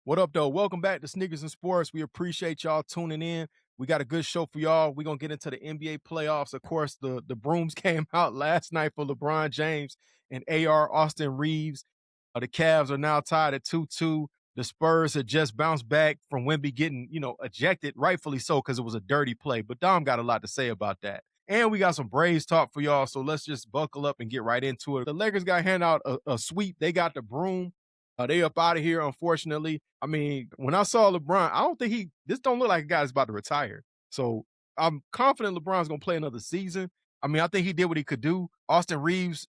What up, though? Welcome back to Sneakers and Sports. We appreciate y'all tuning in. We got a good show for y'all. We're going to get into the NBA playoffs. Of course, the brooms came out last night for LeBron James and Austin Reaves. The Cavs are now tied at 2-2. The Spurs had just bounced back from Wemby getting, ejected, rightfully so, because it was a dirty play. But Dom got a lot to say about that. And we got some Braves talk for y'all, so let's just buckle up and get right into it. The Lakers got handed out a sweep. They got the broom. They up out of here, unfortunately. I mean, when I saw LeBron, I don't think this don't look like a guy that's about to retire. So I'm confident LeBron's going to play another season. I mean, I think he did what he could do. Austin Reaves,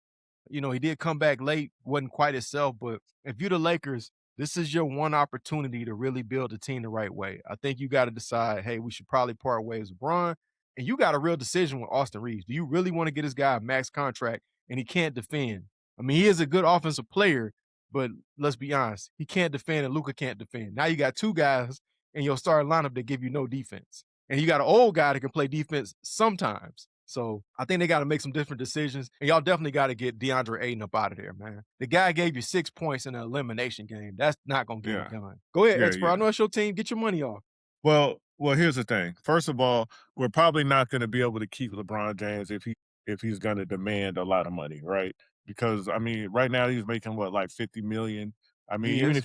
he did come back late, wasn't quite himself, but if you're the Lakers, this is your one opportunity to really build a team the right way. I think you got to decide, hey, we should probably part ways with LeBron. And you got a real decision with Austin Reaves. Do you really want to get this guy a max contract and he can't defend? I mean, he is a good offensive player, but let's be honest, he can't defend and Luka can't defend. Now you got two guys in your starting lineup that give you no defense. And you got an old guy that can play defense sometimes. So I think they got to make some different decisions. And y'all definitely got to get DeAndre Ayton up out of there, man. The guy gave you 6 points in an elimination game. That's not going to get Yeah. it done. Go ahead, Yeah, expert. I yeah. know it's your team. Get your money off. Well, here's the thing. First of all, we're probably not going to be able to keep LeBron James if he's going to demand a lot of money, right? Because I mean, right now he's making what, like 50 million. I mean, He is.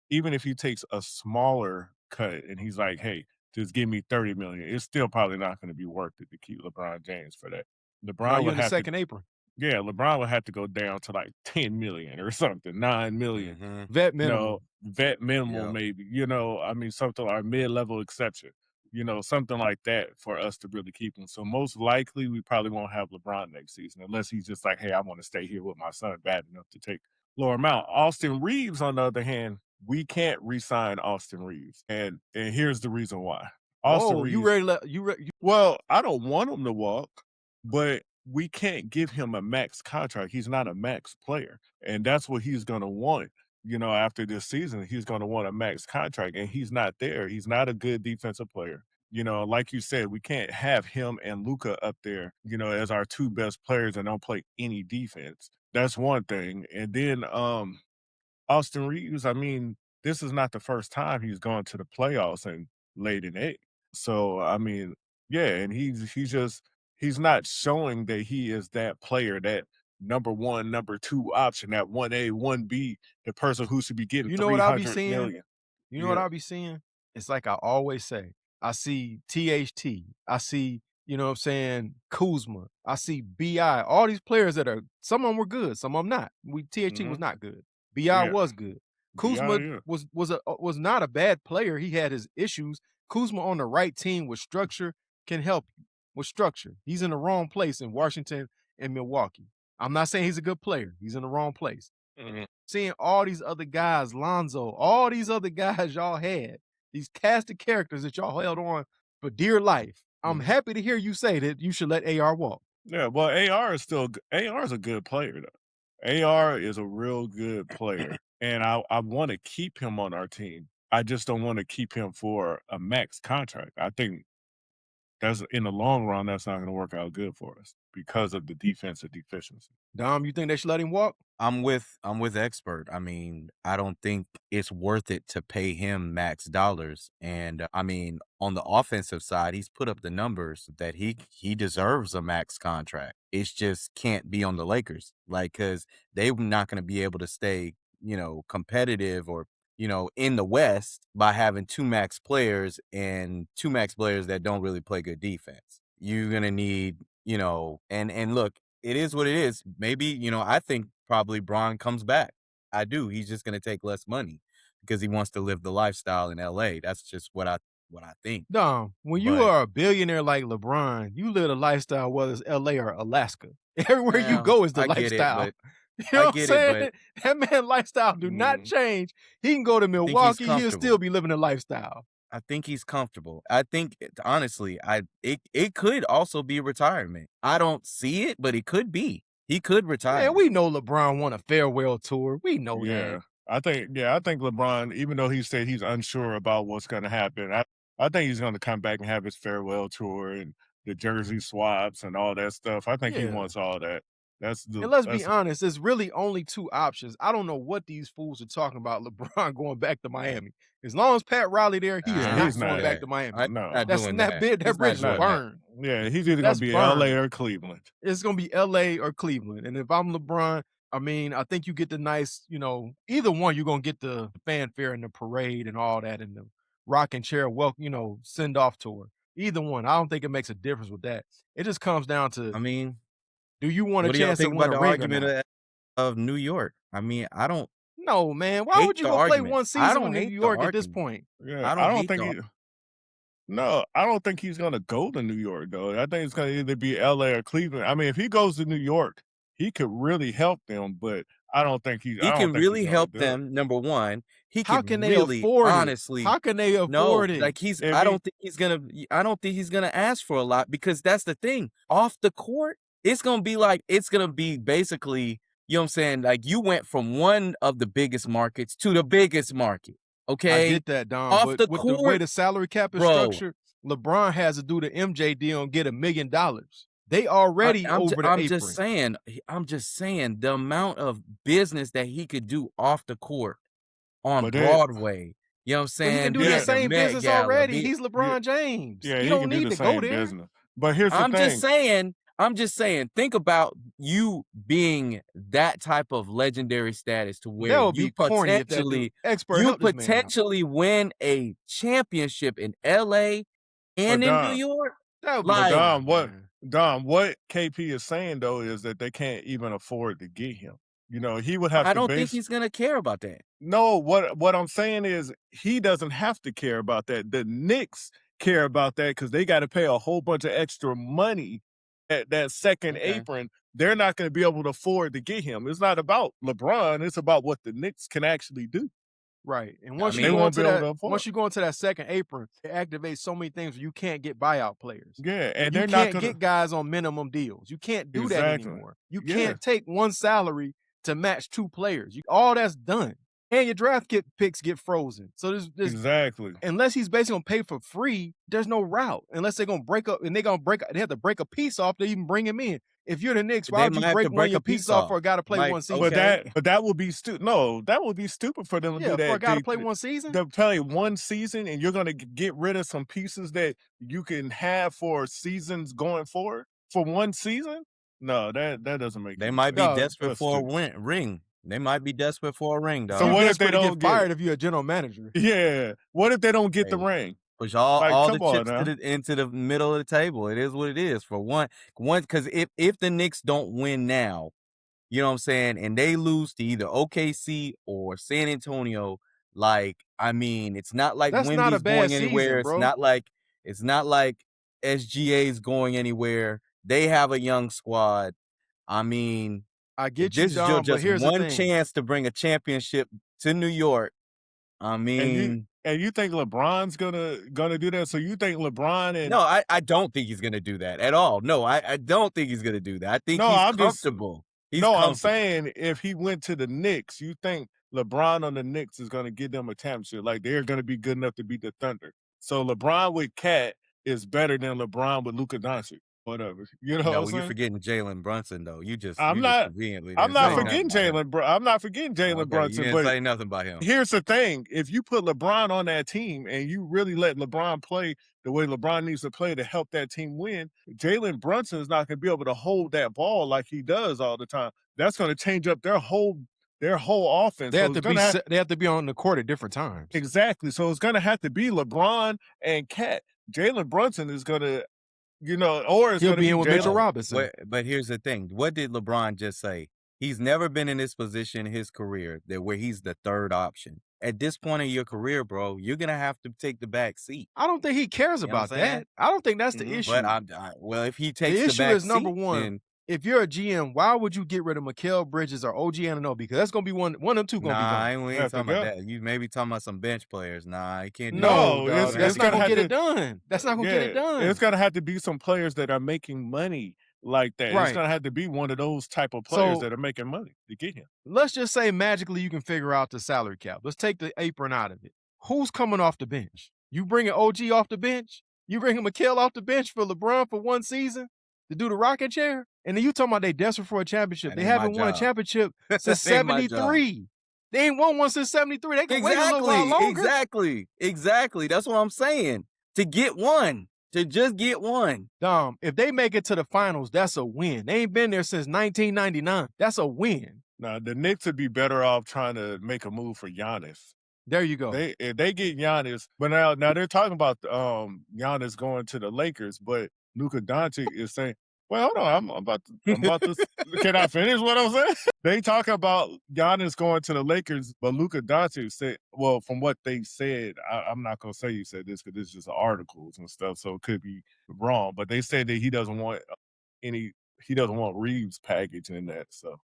even if he takes a smaller cut and he's like, "Hey, just give me 30 million," it's still probably not going to be worth it to keep LeBron James for that. No, LeBron you're would in the have to second apron. Yeah, LeBron would have to go down to like 10 million or something, 9 million. Vet minimum. Vet minimal Yep. maybe, I mean, something like mid-level exception, something like that for us to really keep him. So most likely we probably won't have LeBron next season unless he's just like, "Hey, I want to stay here with my son bad enough to take lower amount." Austin Reaves, on the other hand, we can't re-sign Austin Reaves. And here's the reason why. Austin Whoa, you Reaves, ready to let you re- well, I don't want him to walk, but we can't give him a max contract. He's not a max player. And that's what he's going to want. After this season, he's going to want a max contract, and he's not there. He's not a good defensive player. Like you said, we can't have him and Luca up there, as our two best players and don't play any defense. That's one thing. And then Austin Reeves, I mean, this is not the first time he's gone to the playoffs and laid an egg. So, I mean, yeah, and he's not showing that he is that player, that number one, number two option, that 1A, 1B, the person who should be getting You know what I'll be 300 seeing? million. You know what Yeah. I'll be seeing? It's like I always say. I see THT. I see, what I'm saying, Kuzma. I see BI. All these players that are, some of them were good, some of them not. THT was Mhm. not good. BI Yeah. was good. Yeah, Kuzma yeah. was not a bad player. He had his issues. Kuzma on the right team with structure can help you with structure. He's in the wrong place in Washington and Milwaukee. I'm not saying he's a good player. He's in the wrong place. Mhm. Seeing all these other guys, Lonzo, all these other guys y'all had, these casted characters that y'all held on for dear life. I'm Mhm. happy to hear you say that you should let AR walk. Yeah, well, AR is a good player though. AR is a real good player, and I want to keep him on our team. I just don't want to keep him for a max contract. I think that's in the long run, that's not going to work out good for us because of the defensive deficiency. Dom, you think they should let him walk? I'm with expert. I mean, I don't think it's worth it to pay him max dollars. And I mean, on the offensive side, he's put up the numbers that he deserves a max contract. It's just can't be on the Lakers, like because they're not going to be able to stay, competitive or in the West by having two max players and two max players that don't really play good defense. You're gonna need, and look, it is what it is. Maybe, I think probably Braun comes back. I do. He's just gonna take less money because he wants to live the lifestyle in LA. That's just what I think. Dom, when you But are a billionaire like LeBron, you live a lifestyle, whether it's LA or Alaska. Everywhere you well, go is the I get it, lifestyle. but You know I what I'm get it, saying? but That man lifestyle do not Mm, change. He can go to I think he's Milwaukee, he'll still comfortable. be living a lifestyle. I think he's comfortable. I think honestly, it could also be retirement. I don't see it, but it could be. He could Man, retire. we know LeBron won a farewell tour. We know that. yeah, I think LeBron, even though he said he's unsure about what's going to happen, I think he's going to come back and have his farewell tour and the jersey swaps and all that stuff. I think he Yeah. wants all that. That's the. And let's be That's honest, there's really only two options. I don't know what these fools are talking about LeBron going back to Miami. As long as Pat Riley there, he is Nah, not he's going not. back to Miami. no. not That's doing that that. bid. That He's not bridge is doing that. burned. Yeah, he's either That's gonna be burned. LA or Cleveland. It's gonna be LA or Cleveland. And if I'm LeBron, I mean, I think you get the nice, either one, you're gonna get the fanfare and the parade and all that and the rocking chair welcome, send off tour. Either one. I don't think it makes a difference with that. It just comes down to, I mean, do you want a what do y'all chance to think win about a the ring or argument not? of New York? I mean, I don't No, man. Why hate would you the go play argument. one I season don't with New hate the York at this argument. point? Yeah, I don't hate think the. No, I don't think he's gonna go to New York though. I think it's gonna either be LA or Cleveland. I mean, if he goes to New York, he could really help them, but I don't think He he's can really gonna help do it. them. Number one, he How can can they really, afford it? honestly, How can they no, afford it? like If I he- don't think he's gonna. I don't think he's gonna ask for a lot because that's the thing. Off the court, it's gonna be basically, you know what I'm saying? Like you went from one of the biggest markets to the biggest market. I Okay, get that, Don, off but the with the way court, the salary cap is bro. structured, LeBron has to do the MJ deal and get $1 million. They already over the I'm apron. just saying the amount of business that he could do off the court on But that- Broadway. You know what I'm But saying? he can do Be that at the same Met business Gala, already. be- He's LeBron James. Yeah, he he don't can do need the to go same there. business. But here's the I'm thing. just saying, think about you being that type of legendary status to where That would you be corny if that dude. potentially Expert, you help this man out. potentially win a championship in LA and in New Don- York. That would be Like- corny, Don, man. what KP is saying though is that they can't even afford to get him. He would have to I don't think he's gonna care about that. No, what I'm saying is he doesn't have to care about that. The Knicks care about that because they got to pay a whole bunch of extra money at that second Okay. apron. They're not going to be able to afford to get him. It's not about LeBron. It's about what the Knicks can actually do. Right. And I once mean- you They go won't into be able to that, afford once it. you go into that second apron, it activates so many things where you can't get buyout players. Yeah, and You they're can't not going get guys on minimum deals. You can't do that Exactly. anymore. You Yeah. can't take one salary to match two players. All that's done. And your draft picks get frozen. So there's Exactly. unless he's basically gonna pay for free, there's no route. Unless they're gonna break up and they have to break a piece off to even bring him in. If you're the Knicks, why They would you might have break to one break of your a piece pieces off for a off. guy to play Like, one season? okay. But that would be stupid. No, that would be stupid for them to Yeah, do that. for a guy to They- play one season. to play one season and you're going to get rid of some pieces that you can have for seasons going forward for one season? No, that doesn't make They any might be sense. desperate That's for stupid. a ring. They might be desperate for a ring, dog. So You're what if desperate they to don't get fired get if you're a general manager? Yeah. What if they don't get the Hey. ring? Push all Like, the come on chips now. into the middle of the table. It is what it is. For one, because if the Knicks don't win now, you know what I'm saying, and they lose to either OKC or San Antonio, like, I mean, it's not like That's not a Wemby's bad going season, anywhere. bro. It's not like SGA's going anywhere. They have a young squad. I mean, I get this you, is Dom, but just here's the one thing. chance to bring a championship to New York. I mean, And you think LeBron's gonna do that? So you think LeBron and no, I don't think he's gonna do that at all. No, I don't think he's gonna do that. I think No, he's I'm just- comfortable. I'm comfortable. saying if he went to the Knicks, you think LeBron on the Knicks is going to get them a championship? Like they're going to be good enough to beat the Thunder. So LeBron with Cat is better than LeBron with Luka Doncic. Whatever, you know. No, what I'm you're saying? forgetting Jalen Brunson though. You just I'm not conveniently I'm didn't not say forgetting nothing about him. Jalen. I'm not forgetting Jalen Okay, Brunson. You didn't But say nothing about him. here's the thing: if you put LeBron on that team and you really let LeBron play the way LeBron needs to play to help that team win, Jalen Brunson is not going to be able to hold that ball like he does all the time. That's going to change up their whole offense. They So have it's to be gonna they have to be on the court at different times. Exactly. So it's going to have to be LeBron and Cat. Jalen Brunson is going to, or it's He'll going to be be in with Jalen. Mitchell Robinson. But here's the thing. What did LeBron just say? He's never been in this position in his career where he's the third option. At this point in your career, bro, you're gonna have to take the back seat. I don't think he cares You know what about I'm saying? that. I don't think that's the Mhm. issue. But well, if he takes the issue back is number seat, one. then If you're a GM, why would you get rid of Mikal Bridges or OG Anunoby? Because that's gonna be one of them two gonna nah, be we Have ain't to talking about go. that. You may be talking about some bench players. Nah, you can't do gone. No, No, it's- dog, that's it's not gonna gonna have get to- it done. That's not gonna get it done. It's going to have to be some players that are making money like that. It's Right. going to have to be one of those type of players So- that are making money to get him. Let's just say magically you can figure out the salary cap. Let's take the apron out of it. Who's coming off the bench? You bringing OG off the bench? You bringing Mikal off the bench for LeBron for one season to do the rocking chair? And then you talking about they desperate for a championship. That They ain't my haven't won a job. championship since That ain't my job. 73. They ain't won one since 73. They can wait a little while longer. Exactly. That's what I'm saying. To get one. To just get one. Dom, if they make it to the finals, that's a win. They ain't been there since 1999. That's a win. Now, the Knicks would be better off trying to make a move for Giannis. There you go. If they get Giannis, but now they're talking about Giannis going to the Lakers, but Luka Doncic is saying, well, hold on, I'm about to can I finish what I'm saying? They talk about Giannis going to the Lakers, but Luka Doncic said, well, from what they said, I'm not gonna say you said this because this is just articles and stuff, so it could be wrong. But they said that he doesn't want Reaves package in that. So,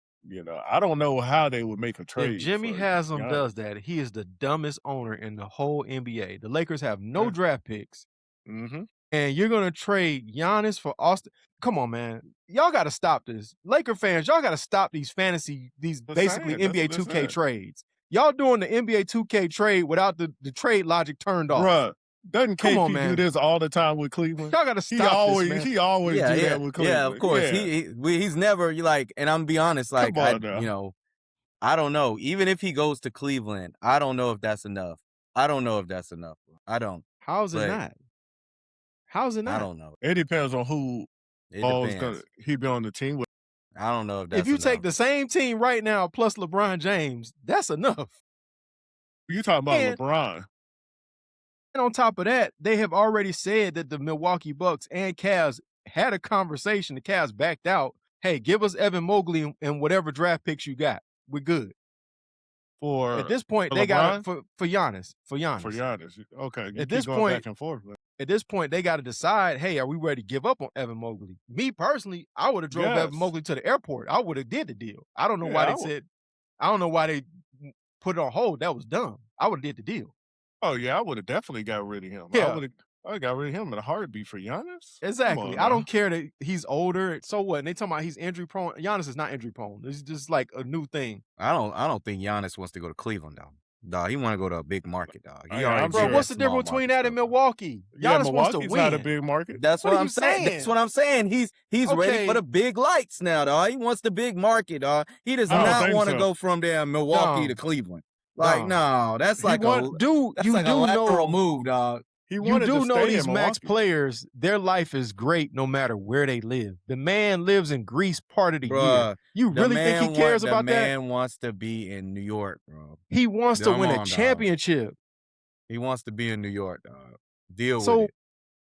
I don't know how they would make a trade. If Jimmy for Haslam Giannis. does that, he is the dumbest owner in the whole NBA. The Lakers have no draft picks. Mm-hmm. And you're going to trade Giannis for Austin. Come on, man. Y'all got to stop this. Laker fans, y'all got to stop these basically NBA 2K trades. Y'all doing the NBA 2K trade without the trade logic turned off. Bruh, doesn't KP do this all the time with Cleveland? Y'all got to stop this, man. He always do that with Cleveland. Yeah, of course. Yeah. He's never, like, and I'm gonna be honest, like, I don't know. Even if he goes to Cleveland, I don't know if that's enough. I don't. How's it not? How's it not? I don't know. It depends on who he be on the team with. I don't know if that's If you enough. take the same team right now plus LeBron James, that's enough. You talking about LeBron. And on top of that, they have already said that the Milwaukee Bucks and Cavs had a conversation. The Cavs backed out. Hey, give us Evan Mobley and whatever draft picks you got. We're good. At this point, they got for Giannis. For Giannis. Okay. At this point, back and forth. At this point, they got to decide, hey, are we ready to give up on Evan Mobley? Me personally, I would have drove Evan Mobley to the airport. I would have did the deal. I don't know why I don't know why they put it on hold. That was dumb. I would have did the deal. Oh, yeah, I would have definitely got rid of him. Yeah. I got rid of him in a heartbeat for Giannis. Exactly. I don't care that he's older. So what? And they talking about he's injury prone. Giannis is not injury prone. It's just like a new thing. I don't think Giannis wants to go to Cleveland, though. Dog, he want to go to a big market, dog. Bro, what's the difference between that and Milwaukee? Giannis wants to win. Not a big market. That's what I'm saying. That's what I'm saying. He's ready for the big lights now, dog. He wants the big market, dog. He does not want to go from there Milwaukee to Cleveland. Like, no, that's like a lateral move, dog. You do know these max players, their life is great no matter where they live. The man lives in Greece part of the year. You really think he cares about that? The man wants to be in New York, bro. He wants to win a championship. He wants to be in New York, dog. Deal with it.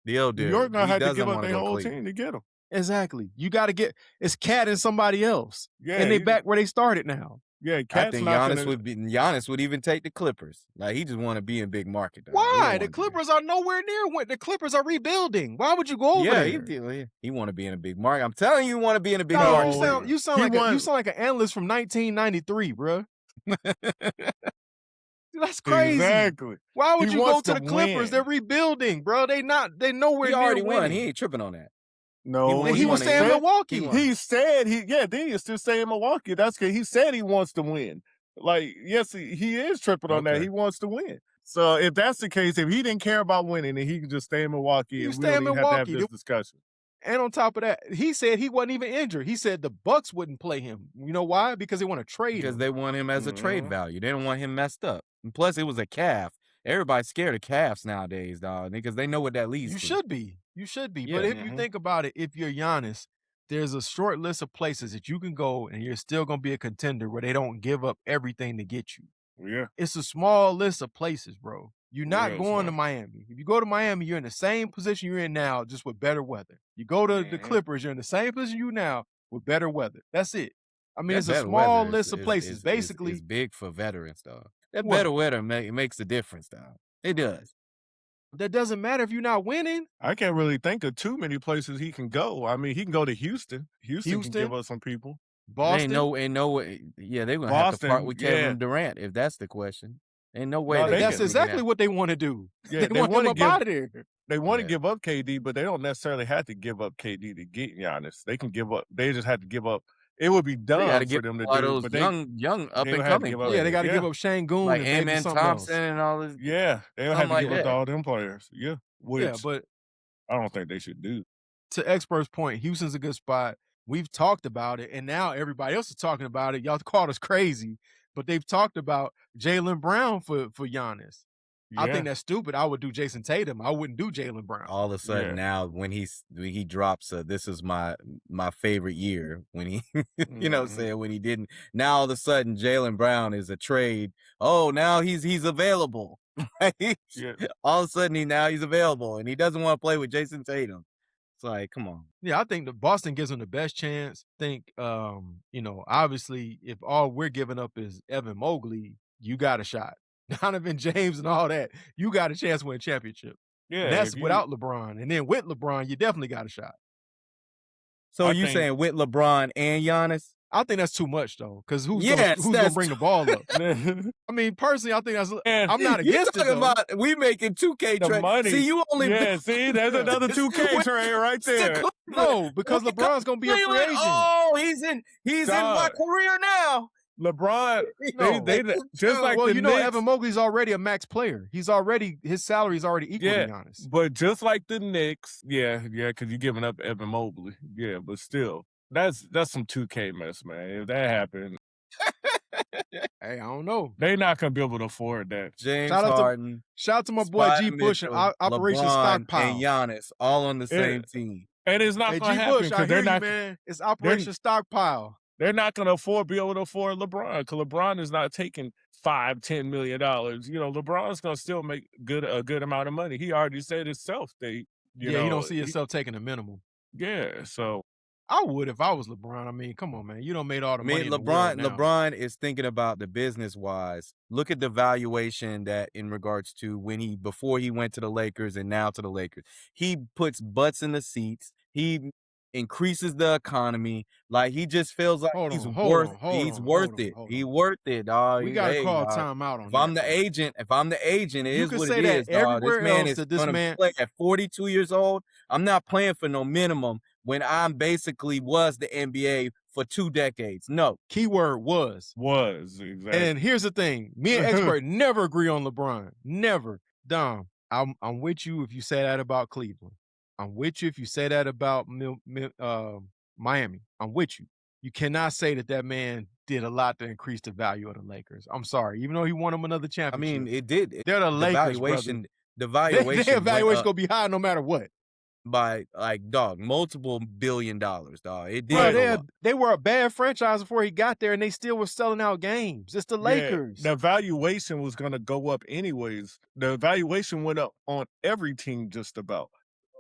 Deal. New York not had to give up their whole team to get him. Exactly. You got to get it's Cat and somebody else. Yeah, and they back where they started now. Yeah, I think Giannis would even take the Clippers. Like, he just want to be in big market. Dog. Why? The Clippers are nowhere near. The Clippers are rebuilding. Why would you go over there? He want to be in a big market. I'm telling you, want to be in a big market. You sound like an analyst from 1993, bro. That's crazy. Exactly. Why would you go to the Clippers? They're rebuilding, bro. They nowhere near. He already won. Winning. He ain't tripping on that. No, he was staying in Milwaukee. He said then he still stay in Milwaukee. That's because he said he wants to win. Like, yes, he is tripping on that. He wants to win. So if that's the case, if he didn't care about winning, then he can just stay in Milwaukee. And we don't even have to have this discussion. And on top of that, he said he wasn't even injured. He said the Bucks wouldn't play him. You know why? Because they want to trade him. Because they want him as a trade value. They don't want him messed up. And plus, it was a calf. Everybody's scared of calves nowadays, dog, because they know what that leads to. You should be. But if you think about it, if you're Giannis, there's a short list of places that you can go and you're still going to be a contender where they don't give up everything to get you. Yeah. It's a small list of places, bro. You're not going to Miami. If you go to Miami, you're in the same position you're in now, just with better weather. You go to the Clippers, you're in the same position you now with better weather. That's it. I mean, it's a small list of places. Basically, it's big for veterans, dog. That better weather makes a difference, dog. It does. That doesn't matter if you're not winning. I can't really think of too many places he can go. I mean, he can go to Houston. Houston can give us some people. Boston. Ain't no way. Yeah, they're gonna have to part with Kevin Durant if that's the question. Ain't no way. That's exactly what they want to do. Yeah, they want him out of there. They want to give up KD, but they don't necessarily have to give up KD to get Giannis. They can give up. They just have to give up. It would be dumb for them to do. Those but young up and coming. They got to give up Şengün like and Amen Thompson and all this. Yeah, they don't have to give up all them players. Yeah, but I don't think they should do. To Expert's point, Houston's a good spot. we've talked about it, and now everybody else is talking about it. Y'all called us crazy, but they've talked about Jaylen Brown for Giannis. I think Yeah. that's stupid. I would do Jason Tatum. I wouldn't do Jaylen Brown. All of a sudden Yeah. now when he drops this is my favorite year when he you know what I'm Mhm. saying, when he didn't, now all of a sudden Jaylen Brown is a trade. Oh, now he's available. Right? Yeah. All of a sudden he's available and he doesn't want to play with Jason Tatum. It's like, come on. Yeah, I think the Boston gives them the best chance. Think, you know, obviously, if all we're giving up is Evan Mobley, you got a shot. Donovan James and all that, you got a chance to win a championship. Yeah. And that's If you, without LeBron. And then with LeBron, you definitely got a shot. So I you think- saying with LeBron and Giannis? I think that's too much though, because who's Yes, gonna that's bring the ball up? I mean, personally, I think that's. Yeah. I'm not You against it talking though. about we making 2K The trade. money. See, you only Yeah, see, there's another 2K trade right there. No, because LeBron's gonna be a free Cleveland, agent. oh, he's in my Dog. career now. LeBron, No. they just like Well, the you know, Knicks, Evan Mobley's already a max player. His salary is already equal Yeah. to Giannis. but just like the Knicks, yeah, because you're giving up Evan Mobley. Yeah, but still, that's some 2K mess, man. If that happened, Hey, I don't know. they're not gonna be able to afford that. James Shout out to- Harden, Shout out to my boy G Spider Bush and Mitchell, Operation LeBron, and Stockpile. Giannis all on the Yeah. same team. And it's not Hey, gonna G happen Bush, I because hear they're you, not man. It's Operation Stockpile. they're not gonna be able to afford LeBron because LeBron is not taking $5-10 million. You know, LeBron's gonna still make a good amount of money. He already said himself that He don't see himself taking a minimum. Yeah, so I would if I was LeBron. I mean, come on, man. You don't made all the I money mean, in the world now. LeBron is thinking about the business wise. Look at the valuation that in regards to before he went to the Lakers and now to the Lakers. He puts butts in the seats. He increases the economy. Like he just feels like he's worth it. He worth it, dog. We gotta call a dog. timeout on If that. I'm the agent, it You is could what say it that is, dog. This everywhere man else is that this gonna man- play at 42 years old. I'm not playing for no minimum when I'm basically was the NBA for 2 decades. No. Keyword was. exactly. And here's the thing. Me and Expert never agree on LeBron. Never. Dom, I'm with you if you say that about Cleveland. I'm with you if you say that about Miami. I'm with you. You cannot say that man did a lot to increase the value of the Lakers. I'm sorry. Even though he won them another I championship. mean, it did. They're the Lakers, The valuation their valuation went up gonna be high no matter what. by multiple $1 billion, dog. It did. Bro, go up. they were a bad franchise before he got there, and they still were selling out games. It's the Lakers. The valuation was going to go up anyways. The valuation went up on every team just about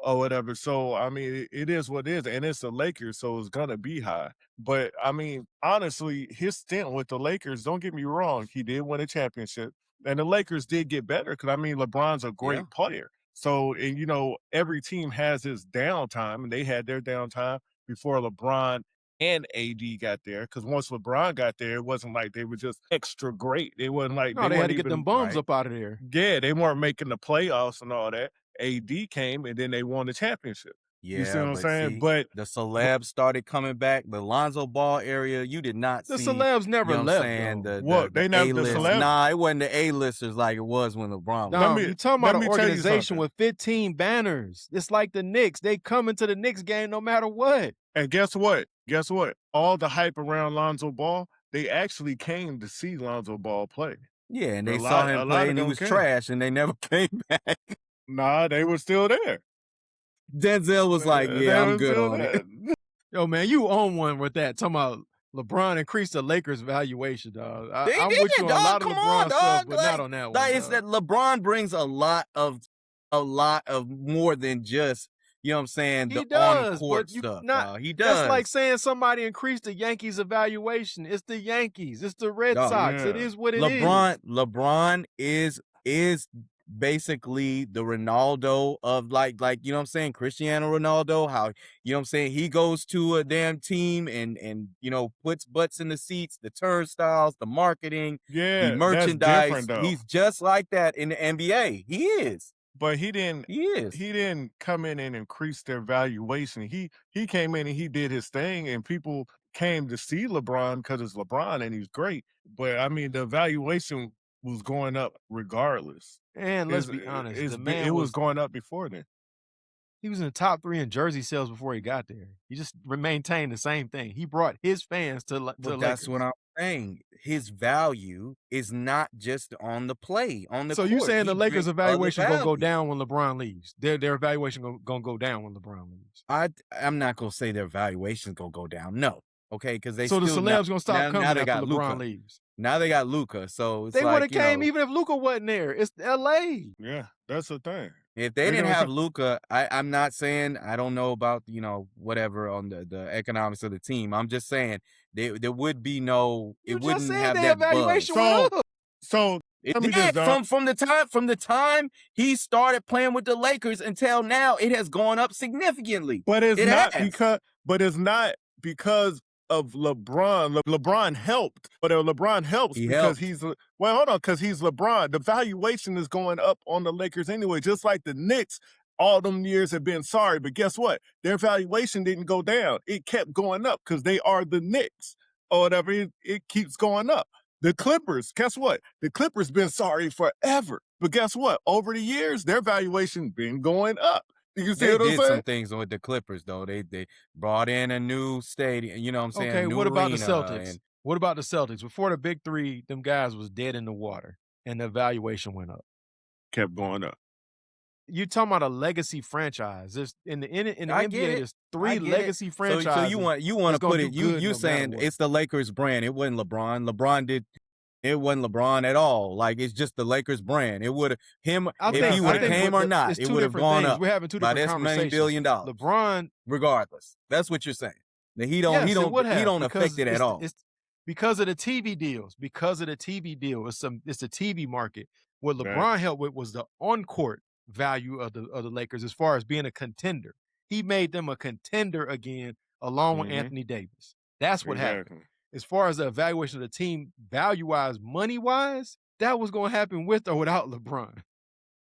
or whatever. So, I mean, it is what it is. And it's the Lakers, so it's going to be high. But, I mean, honestly, his stint with the Lakers, don't get me wrong, he did win a championship. And the Lakers did get better because, I mean, LeBron's a great player. So, and you know, every team has its downtime, and they had their downtime before LeBron and AD got there. Because once LeBron got there, it wasn't like they were just extra great. It wasn't like they had to get them bums up out of there. Yeah, they weren't making the playoffs and all that. AD came, and then they won the championship. Yeah, you see what I'm saying? But the celebs started coming back. The Lonzo Ball area, you did not The see. celebs never You know left. what I'm saying? Well, they never- the A-list. celebs- Nah, it wasn't the A-listers like it was when LeBron was. No, you talking about let an me tell you organization something. with 15 banners. It's like the Knicks. They come into the Knicks game no matter what. And guess what? All the hype around Lonzo Ball, they actually came to see Lonzo Ball play. Yeah, and they A saw lot- a him lot play of and he them was came. trash and they never came back. Nah, they were still there. Denzel was like, They yeah, I'm were good still on it. there. Yo, man, you own one with that. Talking about LeBron increased the Lakers' valuation, dog. They I'm did, with you on dog. a lot of Come LeBron on, stuff, dog. but Like- not on that one. Like it's dog. that LeBron brings a lot of more than just, you know what I'm saying, He the does, on-court but you stuff. not. dog. He does. That's like saying somebody increased the Yankees' evaluation. It's the Yankees. It's the Red Dog, Sox. It yeah. is what it is. LeBron is basically the Ronaldo of like you know what I'm saying, Cristiano Ronaldo, how you know what I'm saying, he goes to a damn team and you know puts butts in the seats, the turnstiles, the marketing, Yeah, the that's merchandise. different, though. He's just like that in the NBA. He is. But he didn't He is. come in and increase their valuation. He came in and he did his thing, and people came to see LeBron because it's LeBron and he's great. But I mean, the valuation was going up regardless. And let's be honest, the man it was was going up before then. He was in the top 3 in jersey sales before he got there. He just maintained the same thing. He brought his fans to the But Lakers. that's what I'm saying. His value is not just on the play, on the So court. you saying He the Lakers' brings evaluation other gonna go value. down when LeBron leaves? Their evaluation gonna go down when LeBron leaves. I'm not gonna say their valuation's gonna go down. No, okay, because they So the still celebs gonna stop now coming they after got LeBron Luka. leaves. Now they got Luka, so it's They would have like, you came know, even if Luka wasn't there. It's LA. Yeah, that's the thing. if they They're didn't gonna have come- Luka, I'm not saying I don't know about, you know, whatever on the economics of the team. I'm just saying there would be no, You it just wouldn't said have their that buzz. evaluation went up. So It tell me this, did dog. from the time he started playing with the Lakers until now, it has gone up significantly. But it's It not has. because of LeBron. LeBron helped, but LeBron helps He because helped. because he's LeBron. The valuation is going up on the Lakers anyway, just like the Knicks. All them years have been sorry, but guess what? Their valuation didn't go down. It kept going up because they are the Knicks or whatever. It keeps going up. The Clippers, guess what? The Clippers been sorry forever, but guess what? Over the years, their valuation been going up. You see They what I'm did saying? some things with the Clippers, though. They brought in a new stadium, you know what I'm saying? Okay, a new what about the arena, Celtics? and What about the Celtics? Before the big 3, them guys was dead in the water, and the valuation went up. Kept going up. You talking about a legacy franchise? There's in the I NBA, get it. there's I 3 get it. legacy franchises. So you want to gonna put do it? good You no matter saying what. it's the Lakers brand? It wasn't LeBron. It wasn't LeBron at all. Like, it's just the Lakers brand. It would have if he would have came or not, it would have gone up. We're having 2 by different this conversations. $1 billion. LeBron, Regardless, that's what you're saying. That he yes, it would he have, don't because affect it at all. It's because of the TV deals. Because of the TV deal, it's the TV market. What LeBron Right. helped with was the on-court value of the Lakers as far as being a contender. He made them a contender again, along with Mhm. Anthony Davis. That's what happened. As far as the evaluation of the team, value-wise, money-wise, that was going to happen with or without LeBron.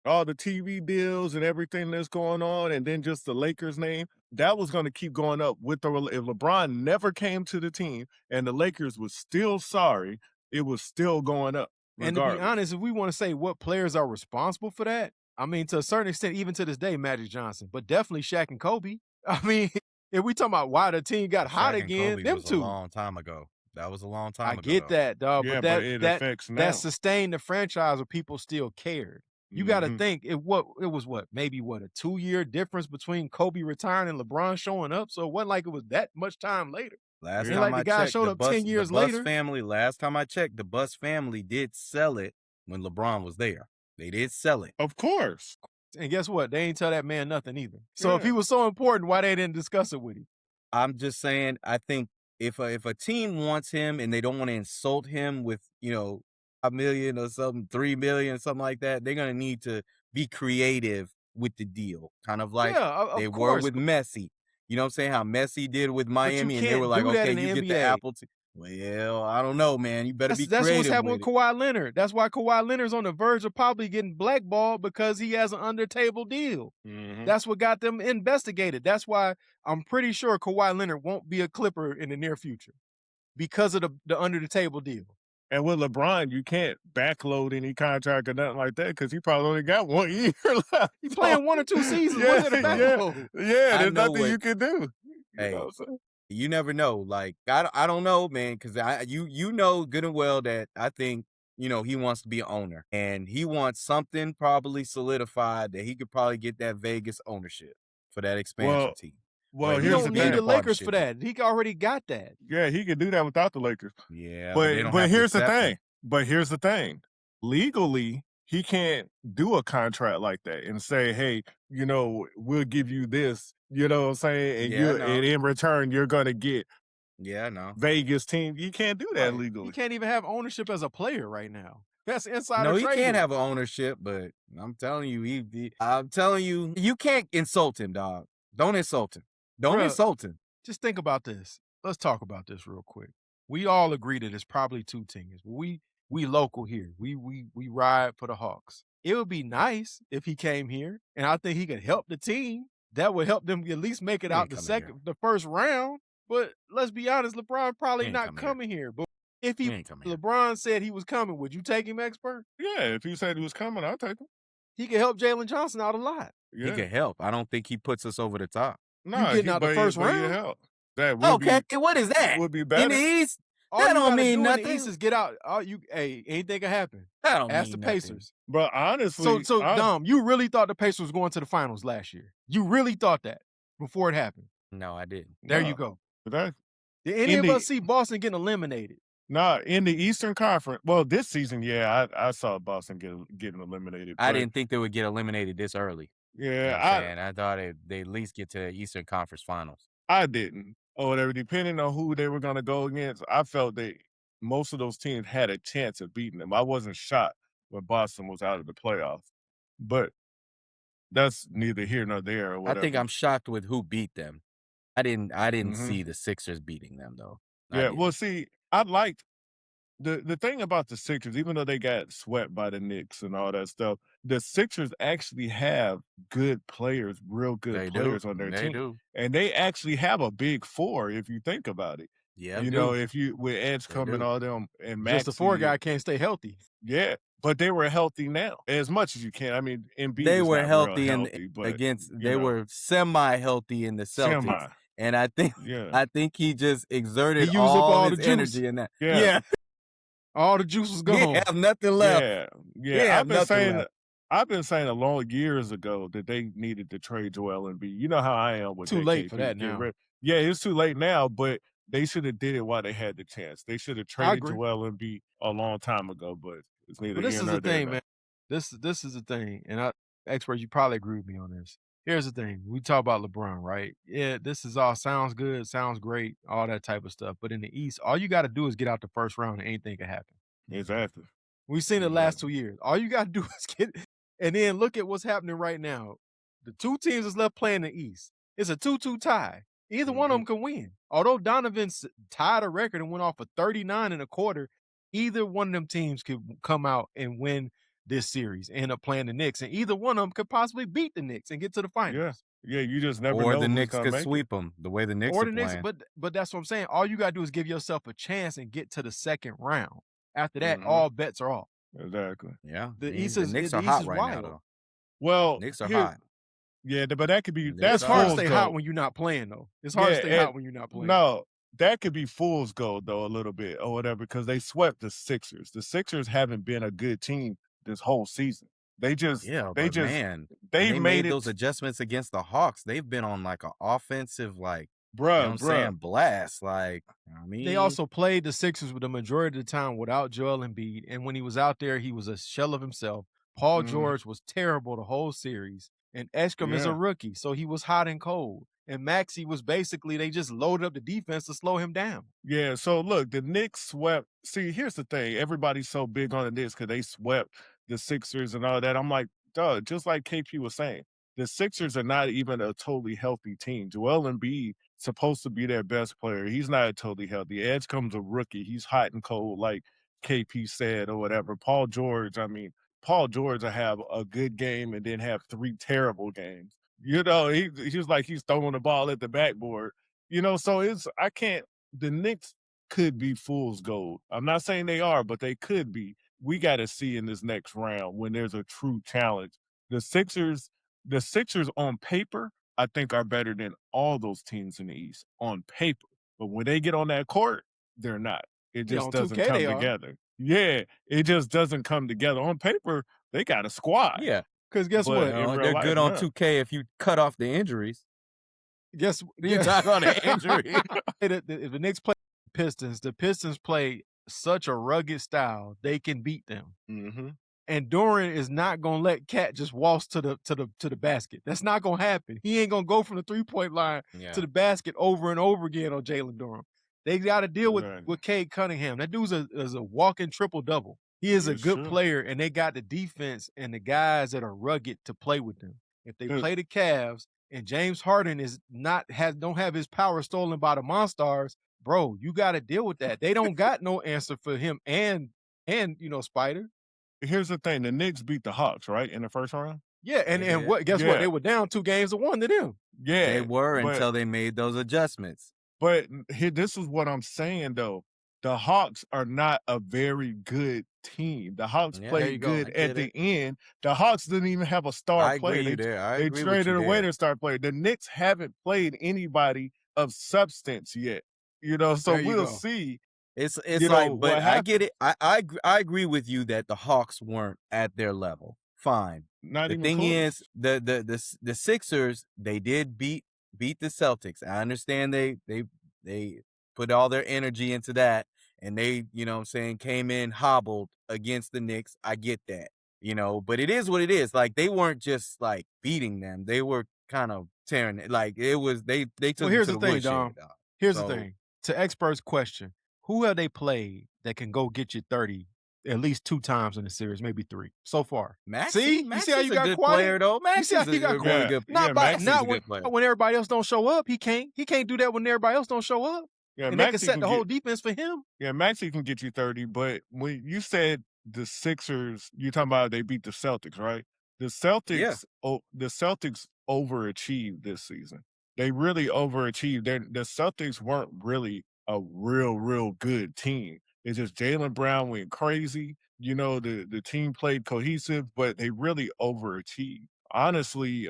All the TV deals and everything that's going on, and then just the Lakers name, that was going to keep going up with if LeBron never came to the team and the Lakers was still sorry, it was still going up. And to be Regardless. honest, if we want to say what players are responsible for that, I mean, to a certain extent, even to this day, Magic Johnson, but definitely Shaq and Kobe. I mean, if we talking about why the team got hot Shaq and again, Kobe them was 2. a long time ago. That was a long time I ago. get though. that, dog, Yeah, but but it affects now. that sustained the franchise where people still cared. You got to Mhm. think it was maybe a 2-year difference between Kobe retiring and LeBron showing up. So it wasn't like it was that much time later. Last Ain't time like the I guy checked, showed up 10 years the Buss later. family. Last time I checked, the Buss family did sell it when LeBron was there. They did sell it. Of course. And guess what? They ain't tell that man nothing either. So if Yeah. he was so important, why they didn't discuss it with him? I'm just saying, I think if a team wants him and they don't want to insult him with, you know, $1 million or something, $3 million, something like that, they're gonna need to be creative with the deal, kind of like Yeah, of they were course. with Messi. You know what I'm saying? How Messi did with Miami, and they can't were like, do that okay, in the you get the NBA. Apple. Well, I don't know, man. You better be That's creative what's happening with with it. Kawhi Leonard. That's why Kawhi Leonard's on the verge of probably getting blackballed because he has an under-table deal. Mhm. That's what got them investigated. That's why I'm pretty sure Kawhi Leonard won't be a Clipper in the near future because of the under-the-table deal. And with LeBron, you can't backload any contract or nothing like that because he probably only got 1 year left. He's playing 1 or 2 seasons. What's there to backload? Yeah, I there's know nothing what- you can do. Hey, You know what I'm saying? you never know. Like, I don't know, man, because you know good and well that I think, you know, he wants to be an owner, and he wants something probably solidified that he could probably get that Vegas ownership for that expansion team. Well, But He here's don't the need thing. the Lakers for Partnership. that. He already got that. Yeah, he could do that without the Lakers. Yeah, they don't But have to here's the accept thing. him. But here's the thing. Legally, he can't do a contract like that and say, hey, you know, we'll give you this, you know what I'm saying? And Yeah, I know. and in return, you're gonna get Yeah, no. Vegas team. You can't do that Right. legally. He can't even have ownership as a player right now. That's insider No, he trading. can't have an ownership, but I'm telling you, I'm telling you, you can't insult him, dog. Don't insult him. Don't Bruh. insult him. Just think about this. Let's talk about this real quick. We all agree that it's probably 2 teams. We local here. We ride for the Hawks. It would be nice if he came here, and I think he could help the team. That would help them at least make it He out ain't coming the first round. But let's be honest, LeBron probably He ain't not coming coming here. here. But if He ain't coming here. LeBron said he was coming, would you take him, expert? Yeah, if he said he was coming, I'll take him. He could help Jalen Johnson out a lot. He can help. I don't think he puts us over the top. You getting out the first He round? help. That would Okay, what is that? would be In better. the East? All That you don't gotta mean do in nothing. the East is get out. Anything can happen. That don't Ask mean the nothing. Pacers. Bro, honestly, So Dom, you really thought the Pacers was going to the finals last year? You really thought that before it happened? No, I didn't. There you go. That, Did any of us see Boston getting eliminated? Nah, in the Eastern Conference. Well, this season, yeah, I saw Boston getting eliminated. I didn't think they would get eliminated this early. Yeah, you know what I'm saying? I thought they at least get to the Eastern Conference Finals. I didn't. Or whatever, depending on who they were going to go against, I felt most of those teams had a chance of beating them. I wasn't shocked when Boston was out of the playoffs, but that's neither here nor there or whatever. I think I'm shocked with who beat them. I didn't Mhm. see the Sixers beating them though. Yeah, well, see, I liked the thing about the Sixers, even though they got swept by the Knicks and all that stuff, the Sixers actually have good players, real good players on their team. Do. And they actually have a big four if you think about it. Yeah, you know, if you with Edge coming all them and Maxey, just the four guy can't stay healthy. Yeah, but they were healthy now as much as you can. I mean, Embiid they is were not healthy real and healthy, but, against you they know, were semi-healthy in the Celtics. Semi. And I think Yeah. I think he just exerted He used up all his the juice. energy in that. Yeah. All the juice was He gone. have nothing left. Yeah, He yeah. have nothing left. I've been saying a long years ago that they needed to trade Joel Embiid. You know how I am with Too that late KP. for that now. Yeah, it's too late now, but they should have did it while they had the chance. They should have traded agree. Joel Embiid a long time ago, but it's neither But this here is nor the there thing, now. man. This is the thing, and experts, you probably agree with me on this. Here's the thing: we talk about LeBron, right? Yeah, this is all sounds good, sounds great, all that type of stuff. But in the East, all you got to do is get out the first round, and anything can happen. Exactly. We've seen it the last 2 years. All you got to do is get, and then look at what's happening right now. The two teams that's left playing the East. It's a 2-2 tie. Either one of them can win. Although Donovan's tied a record and went off for 39 and a quarter, either one of them teams could come out and win this series, end up playing the Knicks, and either one of them could possibly beat the Knicks and get to the finals. Yeah, you just never know. Or the who's Knicks gonna could make sweep them the way the Knicks Or are the Knicks, playing. but that's what I'm saying. All you got to do is give yourself a chance and get to the second round. After that, Mhm. all bets are off. Exactly. Yeah. The East is Knicks the are East hot is right wild. now though. Well, Knicks are here- hot. Yeah, but that could be It's that's It's hard to fool's stay gold. hot when you're not playing, though. It's hard to stay hot when you're not playing. No, that could be fool's gold though a little bit or whatever because they swept the Sixers. The Sixers haven't been a good team this whole season. They just man, they made it those adjustments against the Hawks. They've been on like an offensive, like, you know bruh, what I'm saying, blast. Like, I mean, They also played the Sixers with the majority of the time without Joel Embiid, and when he was out there, he was a shell of himself. Paul Mhm. George was terrible the whole series, and Ejection is a Yeah. rookie, so he was hot and cold. And Maxey was basically, they just loaded up the defense to slow him down. Yeah, so look, the Knicks swept. See, here's the thing. Everybody's so big on the Knicks because they swept the Sixers and all that. I'm like, duh, just like KP was saying, the Sixers are not even a totally healthy team. Joel Embiid supposed to be their best player. He's not totally healthy. Edge comes a rookie. He's hot and cold, like KP said or whatever. Paul George will have a good game and then have 3 terrible games. You know, he's like he's throwing the ball at the backboard. You know, so the Knicks could be fool's gold. I'm not saying they are, but they could be. We got to see in this next round when there's a true challenge. The Sixers on paper, I think are better than all those teams in the East on paper. But when they get on that court, they're not. It Yeah, just on doesn't 2K come they are. together. Yeah, it just doesn't come together. On paper, they got a squad. yeah, Because guess But what? in real they're life, good on no. 2K if you cut off the injuries. You talk on the injury. If the Knicks play the Pistons play such a rugged style, they can beat them. Mm-hmm. And Doran is not gonna let Cat just waltz to the basket. That's not gonna happen. He ain't gonna go from the 3-point line to the basket over and over again on Jalen Durham. They got to deal with Cade Cunningham. That dude's is a walking triple-double. He is a good player, and they got the defense and the guys that are rugged to play with them. If they play the Cavs and James Harden don't have his power stolen by the Monstars, bro, you got to deal with that. They don't got no answer for him and Spider. Here's the thing: the Knicks beat the Hawks, right, in the first round. Yeah, and what? Guess what? They were down 2 games to 1 to them. Yeah, They were until they made those adjustments. But here, this is what I'm saying though. the Hawks are not a very good team. The Hawks Yeah, played good I at get it. the end. The Hawks didn't even have a star I player. agree you there. I They agree with traded you away there. their star player. The Knicks haven't played anybody of substance yet. So There you we'll go. see. It's You know, like, but what I get happens. it. I agree with you that the Hawks weren't at their level. Fine. Not The even thing close. is, the Sixers, they did beat the Celtics. I understand they put all their energy into that, and they, you know what I'm saying, came in hobbled against the Knicks. I get that. But it is what it is. Like, they weren't just like beating them. They were kind of tearing it. Like, it was they took Well, them here's to the the thing, woodshed, Dom. dog. Here's the So thing. To experts' question, who have they played that can go get you 30 at least 2 times in the series, maybe 3 so far? See? You Max see how is you a got good quiet? player, though. You Max see how is he got a quiet? really good. Yeah, Max is a good player. When everybody else don't show up. He can't do that when everybody else don't show up. Yeah, And that can Maxey set can the whole get defense for him. Yeah, Maxey can get you 30, but when you said the Sixers, you talking about they beat the Celtics, right? The Yeah. Celtics overachieved this season. They really overachieved. The Celtics weren't really a real good team. It's just Jaylen Brown went crazy. The team played cohesive, but they really overachieved. Honestly,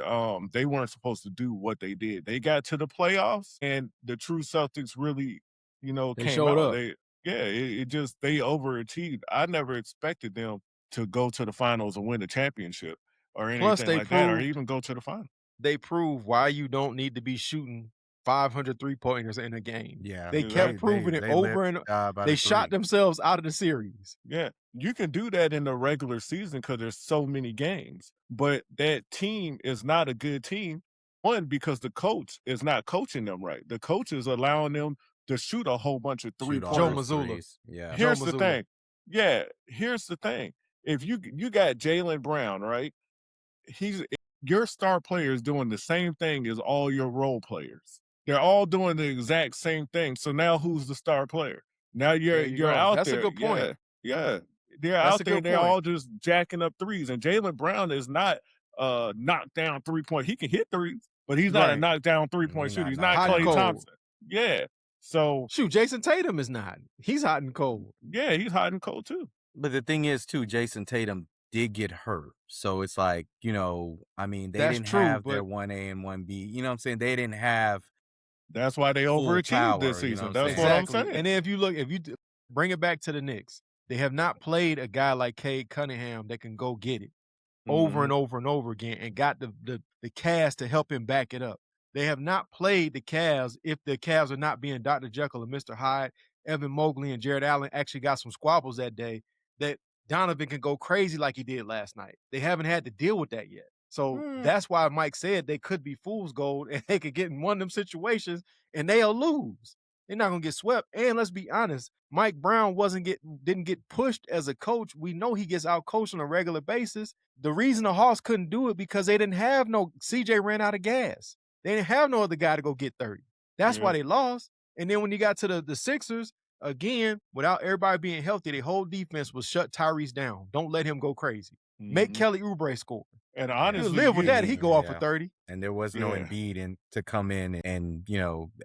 they weren't supposed to do what they did. They got to the playoffs, and the true Celtics really, They came showed out. up. It just they overachieved. I never expected them to go to the finals and win the championship or Plus, anything they like that, or proved even go to the final. why you don't need to be shooting 500 3-pointers in a game. Yeah. They kept proving it they over and by they the shot three. themselves out of the series. Yeah, you can do that in the regular season because there's so many games. But that team is not a good team. One, because the coach is not coaching them right. The coach is allowing them to shoot a whole bunch of Shoot all Joe three-pointers. those Mazzulla. threes. Yeah. Joe Here's the Mazzulla. thing. Yeah, here's the thing. If you got Jaylen Brown, right? Your star player is doing the same thing as all your role players. They're all doing the exact same thing. So now who's the star player? Now There you you're go. out That's there. a good point. Yeah. They're That's out a there. good They're point. all just jacking up threes. And Jaylen Brown is not knocked down 3-point. He can hit threes, but he's not a Right. knockdown 3-point He's shooter. not He's knocked not Hot and Klay cold. Thompson. Yeah. So Shoot, Jason Tatum is not. He's hot and cold. yeah, he's hot and cold too. But the thing is, too, Jason Tatum did get hurt. So it's like, I mean, they That's didn't true, have their but 1A and 1B. You know what I'm saying? They didn't have That's why they full overachieved this power, you know season. what I'm That's saying? what I'm exactly. saying. And then if you bring it back to the Knicks, they have not played a guy like Cade Cunningham that can go get it over Mhm. and over and over again and got the Cavs to help him back it up. They have not played the Cavs if the Cavs are not being Dr. Jekyll and Mr. Hyde. Evan Mobley and Jared Allen actually got some squabbles that day that Donovan can go crazy like he did last night. They haven't had to deal with that yet. So that's why Mike said they could be fool's gold and they could get in one of them situations and they'll lose. They're not gonna get swept. And let's be honest, Mike Brown didn't get pushed as a coach. We know he gets out coached on a regular basis. The reason the Hawks couldn't do it because they didn't have CJ ran out of gas. They didn't have no other guy to go get 30. That's why they lost. And then when you got to the Sixers, again, without everybody being healthy, the whole defense was shut Tyrese down. Don't let him go crazy. Make Mhm. Kelly Oubre score. And He'll honestly, live with that. He go off for Yeah. 30. And there was no Yeah. Embiid to come in and,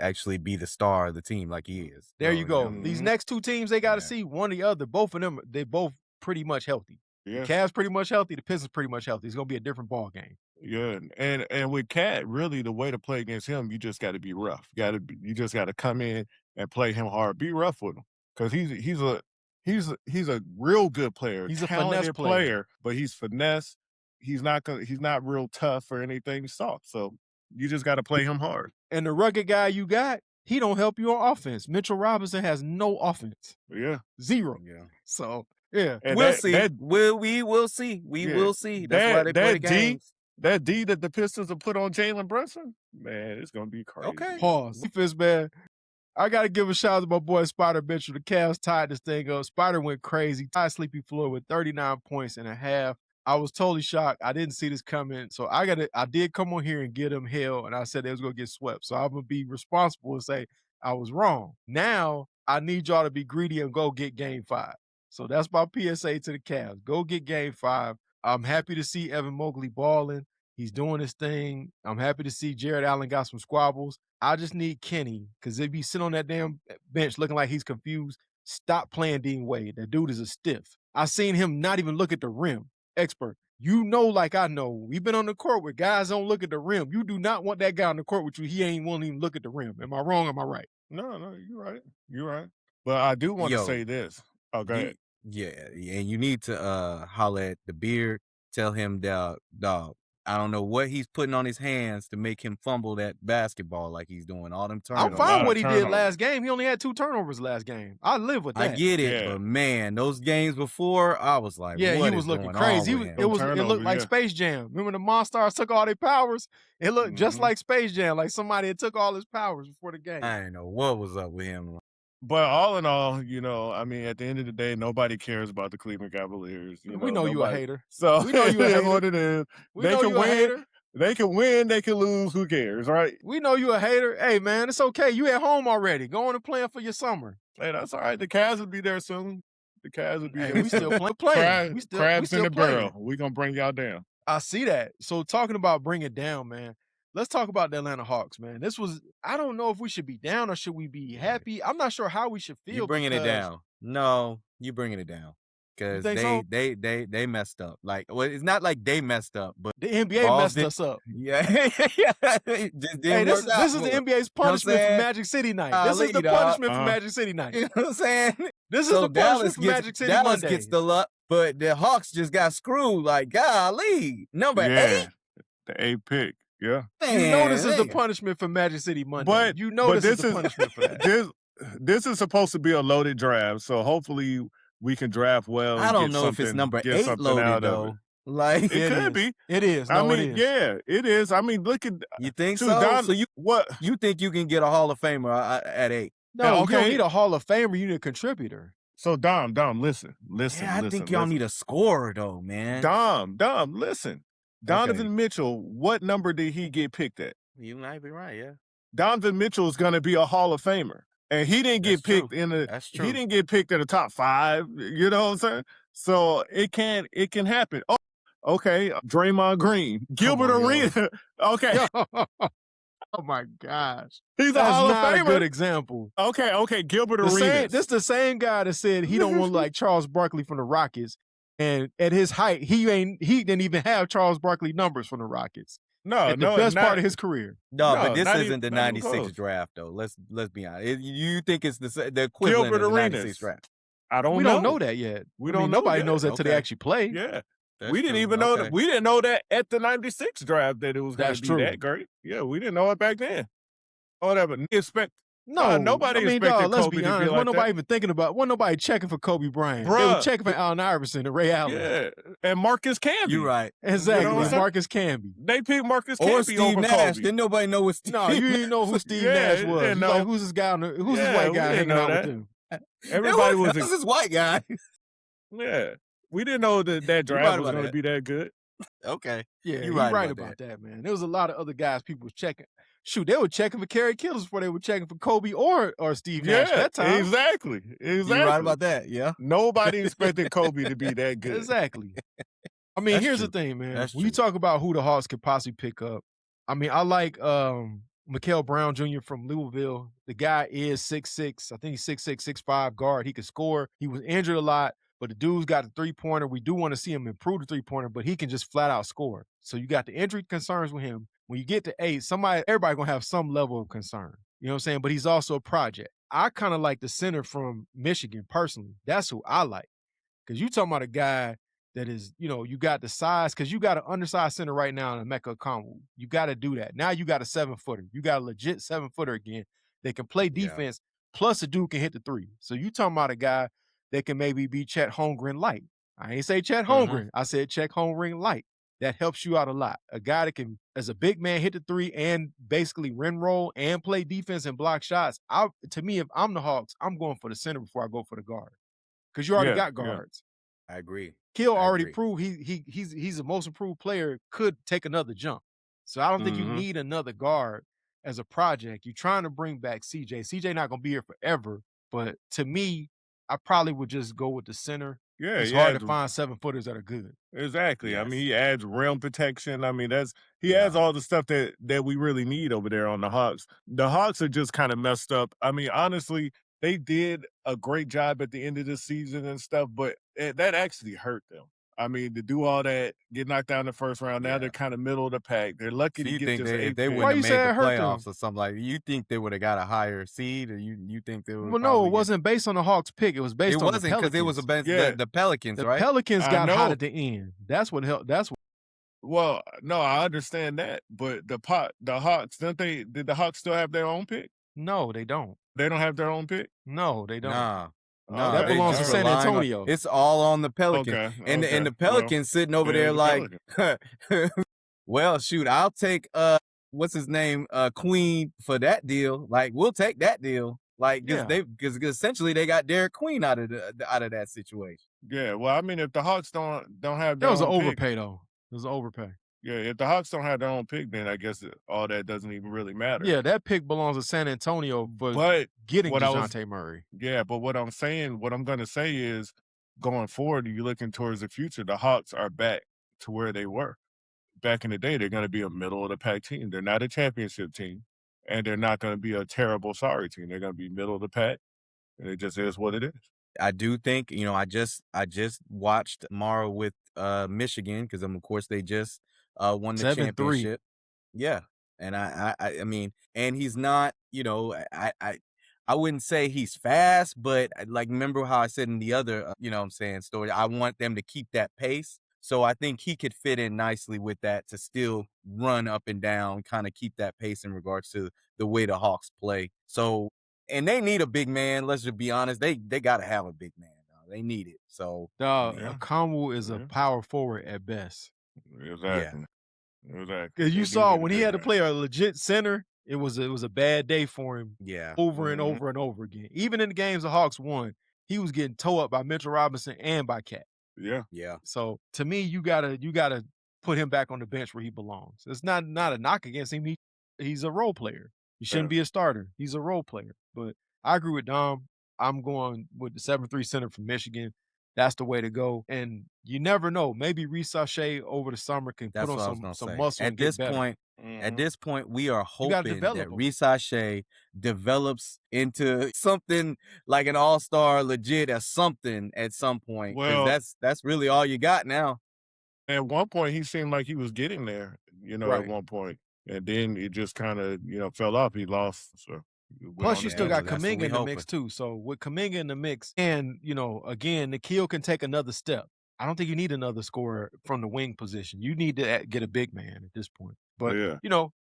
actually be the star of the team like he is. There So, you go. Mhm. These next two teams they got to Yeah. see, one or the other. Both of them, they both pretty much healthy. Yeah. The Cavs pretty much healthy. The Pistons pretty much healthy. It's going to be a different ball game. Yeah, and with Cat, really the way to play against him, you just got to be rough. You just got to come in and play him hard. Be rough with him because he's a real good player. He's a talented finesse player. but he's finesse. He's not real tough or anything soft. So you just got to play him hard. And the rugged guy you got, he don't help you on offense. Mitchell Robinson has no offense. Yeah, 0. Yeah. So yeah, and We'll that- see. that- we will see. We Yeah. will see. That's why they play the that D games. That D that the Pistons have put on Jalen Brunson, man, it's gonna be crazy. Okay. pause. Defense, man. I got to give a shout out to my boy Spider Mitchell. The Cavs tied this thing up. Spider went crazy. Tied Sleepy Floyd with 39 points and a half. I was totally shocked. I didn't see this coming. So I did come on here and give them hell, and I said they was going to get swept. So I'm going to be responsible and say I was wrong. Now I need y'all to be greedy and go get game 5. So that's my PSA to the Cavs. Go get game 5. I'm happy to see Evan Mobley balling. He's doing his thing. I'm happy to see Jared Allen got some squabbles. I just need Kenny, because if he sit on that damn bench looking like he's confused, Stop playing Dean Wade. That dude is a stiff. I seen him not even look at the rim. Expert. You know, like I know, we've been on the court where guys don't look at the rim. You do not want that guy on the court with you. He ain't won't even look at the rim. Am I wrong? Am I right? No, you're right. You're right. But I do want to say this. Oh, go ahead. Yeah, and you need to holler at the beard. Tell him, dog, I don't know what he's putting on his hands to make him fumble that basketball like he's doing all them turnovers. I'm fine what he did last game. He only had 2 turnovers last game. I live with that. I get it, but man, those games before, I was like, yeah, what he was is looking going crazy. on with him? It looked like Space Jam. Remember the Monstars took all their powers? It looked just like Space Jam, like somebody had took all his powers before the game. I didn't know what was up with him. But all in all, you know, I mean, at the end of the day, nobody cares about the Cleveland Cavaliers. We know you a hater. So we know you a it hater. is what it is. They can win. They can win. They can lose. Who cares, right? We know you a hater. Hey, man, it's okay. You at home already. Go on and plan for your summer. Hey, that's all right. The Cavs will be there soon. The Cavs will be there. We still playing. Crabs in the barrel. We're going to bring y'all down. I see that. So talking about bring it down, man. Let's talk about the Atlanta Hawks, man. I don't know if we should be down or should we be happy. I'm not sure how we should feel. You're bringing it down. No, you're bringing it down. Because they messed up. Like, well, it's not like they messed up, but the NBA messed us up. Yeah. This is the NBA's punishment for Magic City night. This is the punishment for Magic City night. You know what I'm saying? This is the punishment for Magic City Dallas Monday. gets the luck, but the Hawks just got screwed. Like, golly. Number 8? The 8th pick. Yeah. Man, you know this is the punishment for Magic City Monday. But you know this is the punishment for that. This is supposed to be a loaded draft, so hopefully we can draft well. I don't know if it's number 8 loaded though. Like it could be. It is. No, I mean, yeah, it is. I mean, look at you think so? So you think you can get a Hall of Famer at 8? No, you don't need a Hall of Famer. You need a contributor. So Dom, listen. Yeah, I think y'all need a scorer though, man. Dom, listen. Donovan Mitchell, what number did he get picked at? You might be right, yeah. Donovan Mitchell is going to be a Hall of Famer. And he didn't get picked he didn't get picked in the top 5, you know what I'm saying? So it can happen. Oh, okay, Draymond Green, Gilbert Arenas. Okay. Oh my gosh. He's a Hall of Famer. A good example. Okay, Gilbert Arenas. This the same guy that said he don't want like Charles Barkley from the Rockets. And at his height, he didn't even have Charles Barkley numbers from the Rockets. The best part of his career. No, but this isn't the 96 draft, though. Let's be honest. You think it's the equivalent of the 96 draft? I don't know. We don't know that yet. Nobody knows that until they actually play. Yeah. We didn't even know that. We didn't know that at the 96 draft that it was going to be that great. Yeah, we didn't know it back then. Whatever. Nobody expected let's Kobe be to honest. be like Wasn't nobody that. even thinking about. Wasn't nobody checking for Kobe Bryant. Bruh. They were checking for Allen Iverson and Ray Allen. Yeah, and Marcus Camby. You're right. Exactly. You know what I'm saying? Marcus Camby. They picked Marcus Camby or Steve over Nash. Kobe. Didn't nobody know what Steve? No, you didn't know who Steve Nash was. didn't You know. like, who's this guy? Who's this white guy hanging out with him? Everybody was this is white guy. Yeah, we didn't know that draft was going to be that good. Okay. Yeah, you're right about that, man. There was a lot of other guys people was checking. Shoot, they were checking for Kerry Kittles before they were checking for Kobe or Steve Nash that time. Exactly. You're right about that, yeah. Nobody expected Kobe to be that good. Exactly. I mean, here's the thing, man. When you talk about who the Hawks could possibly pick up, I mean, I like Mikael Brown Jr. from Louisville. The guy is 6'6". I think he's 6'6", 6'5" guard. He can score. He was injured a lot, but the dude's got a three-pointer. We do want to see him improve the three-pointer, but he can just flat out score. So you got the injury concerns with him. When you get to 8, everybody gonna have some level of concern. You know what I'm saying? But he's also a project. I kind of like the center from Michigan personally. That's who I like. Because you talking about a guy that is, you got the size, because you got an undersized center right now in Emeka Okongwu. You got to do that. Now you got a 7-footer. You got a legit 7-footer again. They can play defense, plus a dude can hit the 3. So you talking about a guy that can maybe be Chet Holmgren light. I ain't say Chet Holmgren. I said Chet Holmgren light. That helps you out a lot. A guy that can, as a big man, hit the 3 and basically rim roll and play defense and block shots. To me, if I'm the Hawks, I'm going for the center before I go for the guard. Because you already got guards. I agree. Kill already proved he's a most improved player, could take another jump. So I don't think you need another guard as a project. You're trying to bring back CJ. CJ not going to be here forever. But to me, I probably would just go with the center. Yeah, it's hard to find 7-footers that are good. Exactly. Yes. I mean, he adds rim protection. I mean, he adds all the stuff that we really need over there on the Hawks. The Hawks are just kind of messed up. I mean, honestly, they did a great job at the end of the season and stuff, but that actually hurt them. I mean, to do all that, get knocked out in the first round, now Yeah. they're kind of middle of the pack. They're lucky So to you get think this if 8th they pick. Why wouldn't you have say made the it hurt them? playoffs or something like, you think they would have got a higher seed, or you think they would? Well, no, it wasn't based on the Hawks pick. It was based It on the wasn't because it was Pelicans. the Pelicans, The right? Pelicans I got hot know. at the end. That's what helped. That's what. Well, no, I understand that, but the Hawks, did the Hawks still have their own pick? No, they don't. They don't have their own pick? No, they don't. Nah. That Okay, belongs to all San right. Antonio. It's all on the Pelicans. Okay, And okay. the Pelicans sitting over yeah, there the like, well, shoot, I'll take what's his name, Queen for that deal. Like, we'll take that deal. Like, because essentially they got Derek Queen out of that situation. Yeah, well, I mean, if the Hawks don't have That their was an own pick, overpay, though. It was an overpay. yeah, if the Hawks don't have their own pick, then I guess all that doesn't even really matter. Yeah, that pick belongs to San Antonio for But getting what DeJounte Murray. Yeah, but what I'm going to say is, going forward, you're looking towards the future, the Hawks are back to where they were. Back in the day, they're going to be a middle of the pack team. They're not a championship team, and they're not going to be a terrible sorry team. They're going to be middle of the pack, and it just is what it is. I do think, I just watched tomorrow with Michigan, because of course they just won the 7-3. championship. Yeah. And I mean, and he's not, I wouldn't say he's fast, but like, remember how I said in the other, story, I want them to keep that pace. So I think he could fit in nicely with that, to still run up and down, kind of keep that pace in regards to the way the Hawks play. So, and they need a big man. Let's just be honest. They got to have a big man. They need it. So, Kamwu is a power forward at best. Exactly. Yeah. Exactly. Because you saw when he had to play a legit center, it was a bad day for him. Yeah. Over and over and over again. Even in the games the Hawks won, he was getting towed up by Mitchell Robinson and by Cat. Yeah. Yeah. So to me, you gotta put him back on the bench where he belongs. It's not a knock against him. He's a role player. He shouldn't be a starter. He's a role player. But I agree with Dom. I'm going with the 7-3 center from Michigan. That's the way to go. And you never know. Maybe Reaves over the summer can put on some muscle. At this point, At this point, we are hoping that Reaves develops into something like an all-star legit as something at some point. Well, that's really all you got now. At one point, he seemed like he was getting there, Right. at one point. And then it just kind of, fell off. He lost. So Plus, you still got that's what Kuminga we in the hoping. mix, too. So with Kuminga in the mix, and, again, Nikhil can take another step. I don't think you need another scorer from the wing position. You need to get a big man at this point. But,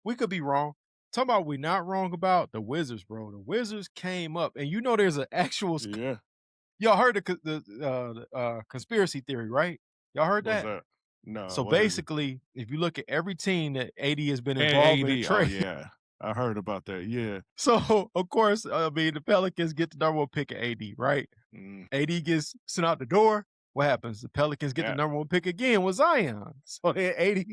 we could be wrong. Talking about we not wrong about the Wizards, bro. The Wizards came up, and there's an actual y'all heard the conspiracy theory, right? Y'all heard What's that? that? No. So what is it? basically, if you look at every team that AD has been involved in a AD, trade, yeah. I heard about that. Yeah. so of course, the Pelicans get the number one pick of AD, right? AD gets sent out the door. What happens? The Pelicans get the number one pick again with Zion. So then AD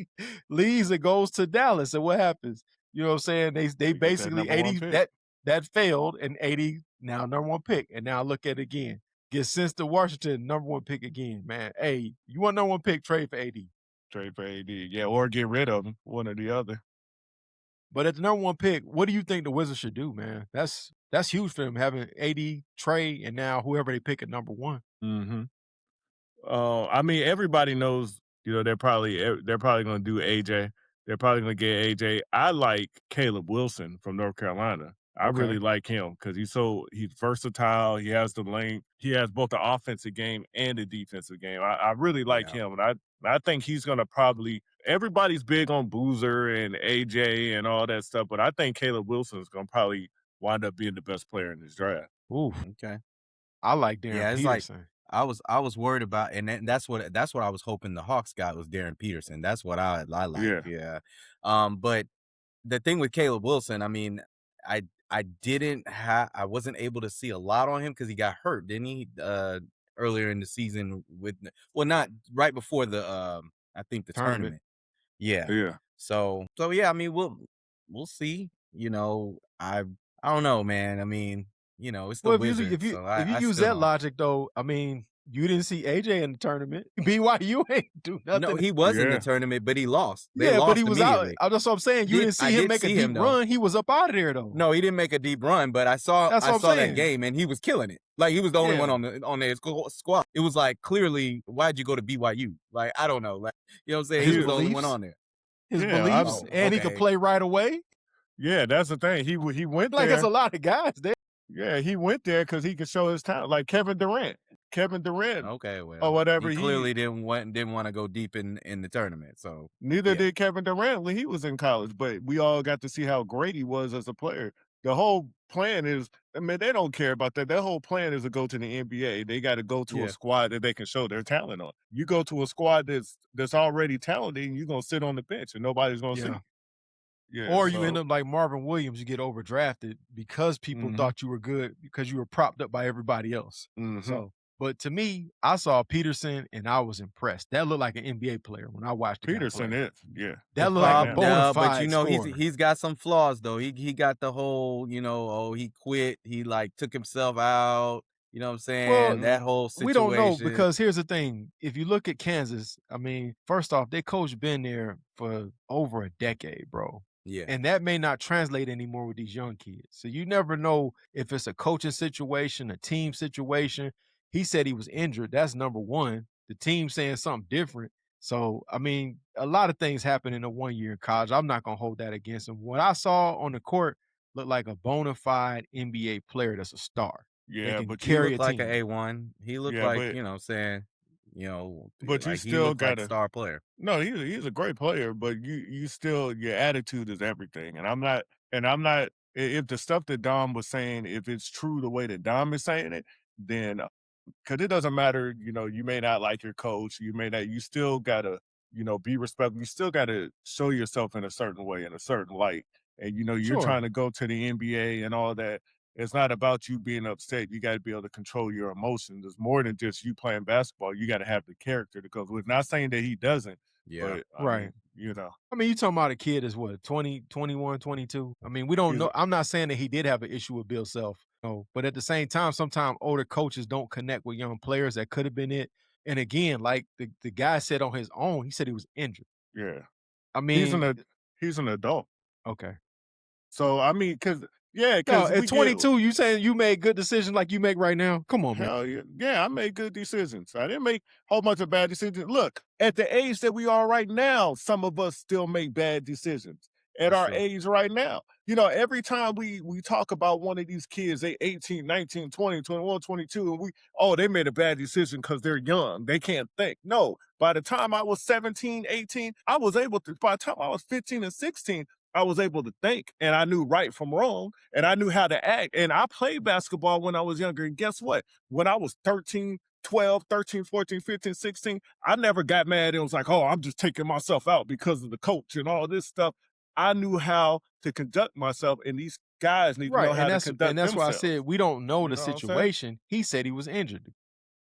leaves and goes to Dallas. And what happens? You know what I'm saying? They basically AD that failed, and AD now number one pick. And now look at it again. Gets sent to Washington, number one pick again, man. Hey, you want number one pick, trade for AD. Trade for AD. Yeah, or get rid of him, one or the other. But at the number one pick, what do you think the Wizards should do, man? That's huge for them, having AD, Trey, and now whoever they pick at number one. Mm-hmm. I mean, everybody knows, they're probably going to do AJ. They're probably going to get AJ. I like Caleb Wilson from North Carolina. I really like him because he's versatile. He has the length. He has both the offensive game and the defensive game. I really like him, and I think he's going to probably. Everybody's big on Boozer and AJ and all that stuff, but I think Caleb Wilson is going to probably wind up being the best player in this draft. Ooh, okay. I like Darren Peterson. Like, I was worried about, and that's what I was hoping the Hawks got was Darren Peterson. That's what I like. Yeah. But the thing with Caleb Wilson, I mean, I wasn't able to see a lot on him because he got hurt, didn't he? Earlier in the season not right before the I think the tournament. Yeah. Yeah. So yeah, I mean, we'll see. I don't know, man. I mean, it's the Wizards. If you use that logic, though, I mean, You didn't see AJ in the tournament. BYU ain't do nothing. No, he was in the Yeah. tournament, but he lost. They Yeah, lost but he was out. immediately. That's what I'm saying. You didn't see him make a deep run. He was up out of there though. No, he didn't make a deep run, but I saw That's what I'm that saying. game and he was killing it. Like he was the only Yeah. one on their squad. It was like clearly, why'd you go to BYU? Like I don't know. Like you know what I'm saying? His He was the only one beliefs? on there. His Yeah, beliefs, and he could play right away. Yeah, that's the thing. He went Like there. there's a lot of guys there. Yeah, he went there because he could show his talent, like Kevin Durant. Okay, well, or whatever. He clearly didn't want to go deep in the tournament. So Neither did Kevin Durant when he was in college, but we all got to see how great he was as a player. The whole plan is, I mean, they don't care about that. Their whole plan is to go to the NBA. They got to go to a squad that they can show their talent on. You go to a squad that's already talented, and you're gonna sit on the bench, and nobody's gonna see you. Yeah, or you end up like Marvin Williams, you get overdrafted because people thought you were good because you were propped up by everybody else. So, but to me, I saw Peterson and I was impressed. That looked like an NBA player when I watched the Peterson. That looked like a bona fide but you know scorer. he's got some flaws though. He got the whole he quit. He like took himself out. You know what I'm saying? Well, that whole situation. We don't know because here's the thing. If you look at Kansas, I mean, first off, their coach been there for over a decade, bro. Yeah. And that may not translate anymore with these young kids. So you never know if it's a coaching situation, a team situation. He said he was injured. That's number one. The team saying something different. So, I mean, a lot of things happen in a 1 year in college. I'm not going to hold that against him. What I saw on the court looked like a bona fide NBA player that's a star. Yeah, but he looked like an A1. He looked like, you know what I'm saying, but like you still got a star player. No, he's a great player, but you still, your attitude is everything. And I'm not, if the stuff that Dom was saying, if it's true the way that Dom is saying it, then, because it doesn't matter, you may not like your coach, you still gotta, be respectful. You still gotta show yourself in a certain way, in a certain light. And, you're trying to go to the NBA and all that. It's not about you being upset. You got to be able to control your emotions. It's more than just you playing basketball. You got to have the character to go. We're not saying that he doesn't. Yeah. But, right. I mean, you talking about a kid is what, 20, 21, 22? I mean, we don't know. I'm not saying that he did have an issue with Bill Self. No, but at the same time, sometimes older coaches don't connect with young players. That could have been it. And again, like the guy said on his own, he said he was injured. Yeah. I mean, he's an adult. Okay. So, I mean, because at 22, you saying you made good decisions like you make right now? Come on, man. Hell yeah. Yeah, I made good decisions. I didn't make a whole bunch of bad decisions. Look, at the age that we are right now, some of us still make bad decisions. At our age right now. Every time we talk about one of these kids, they 18, 19, 20, 21, 22, and they made a bad decision because they're young. They can't think. No, by the time I was 17, 18, by the time I was 15 and 16, I was able to think, and I knew right from wrong, and I knew how to act. And I played basketball when I was younger. And guess what? When I was 13, 14, 15, 16, I never got mad. It was like, oh, I'm just taking myself out because of the coach and all this stuff. I knew how to conduct myself, and these guys need to know how to conduct themselves. And that's why I said we don't know the situation. He said he was injured.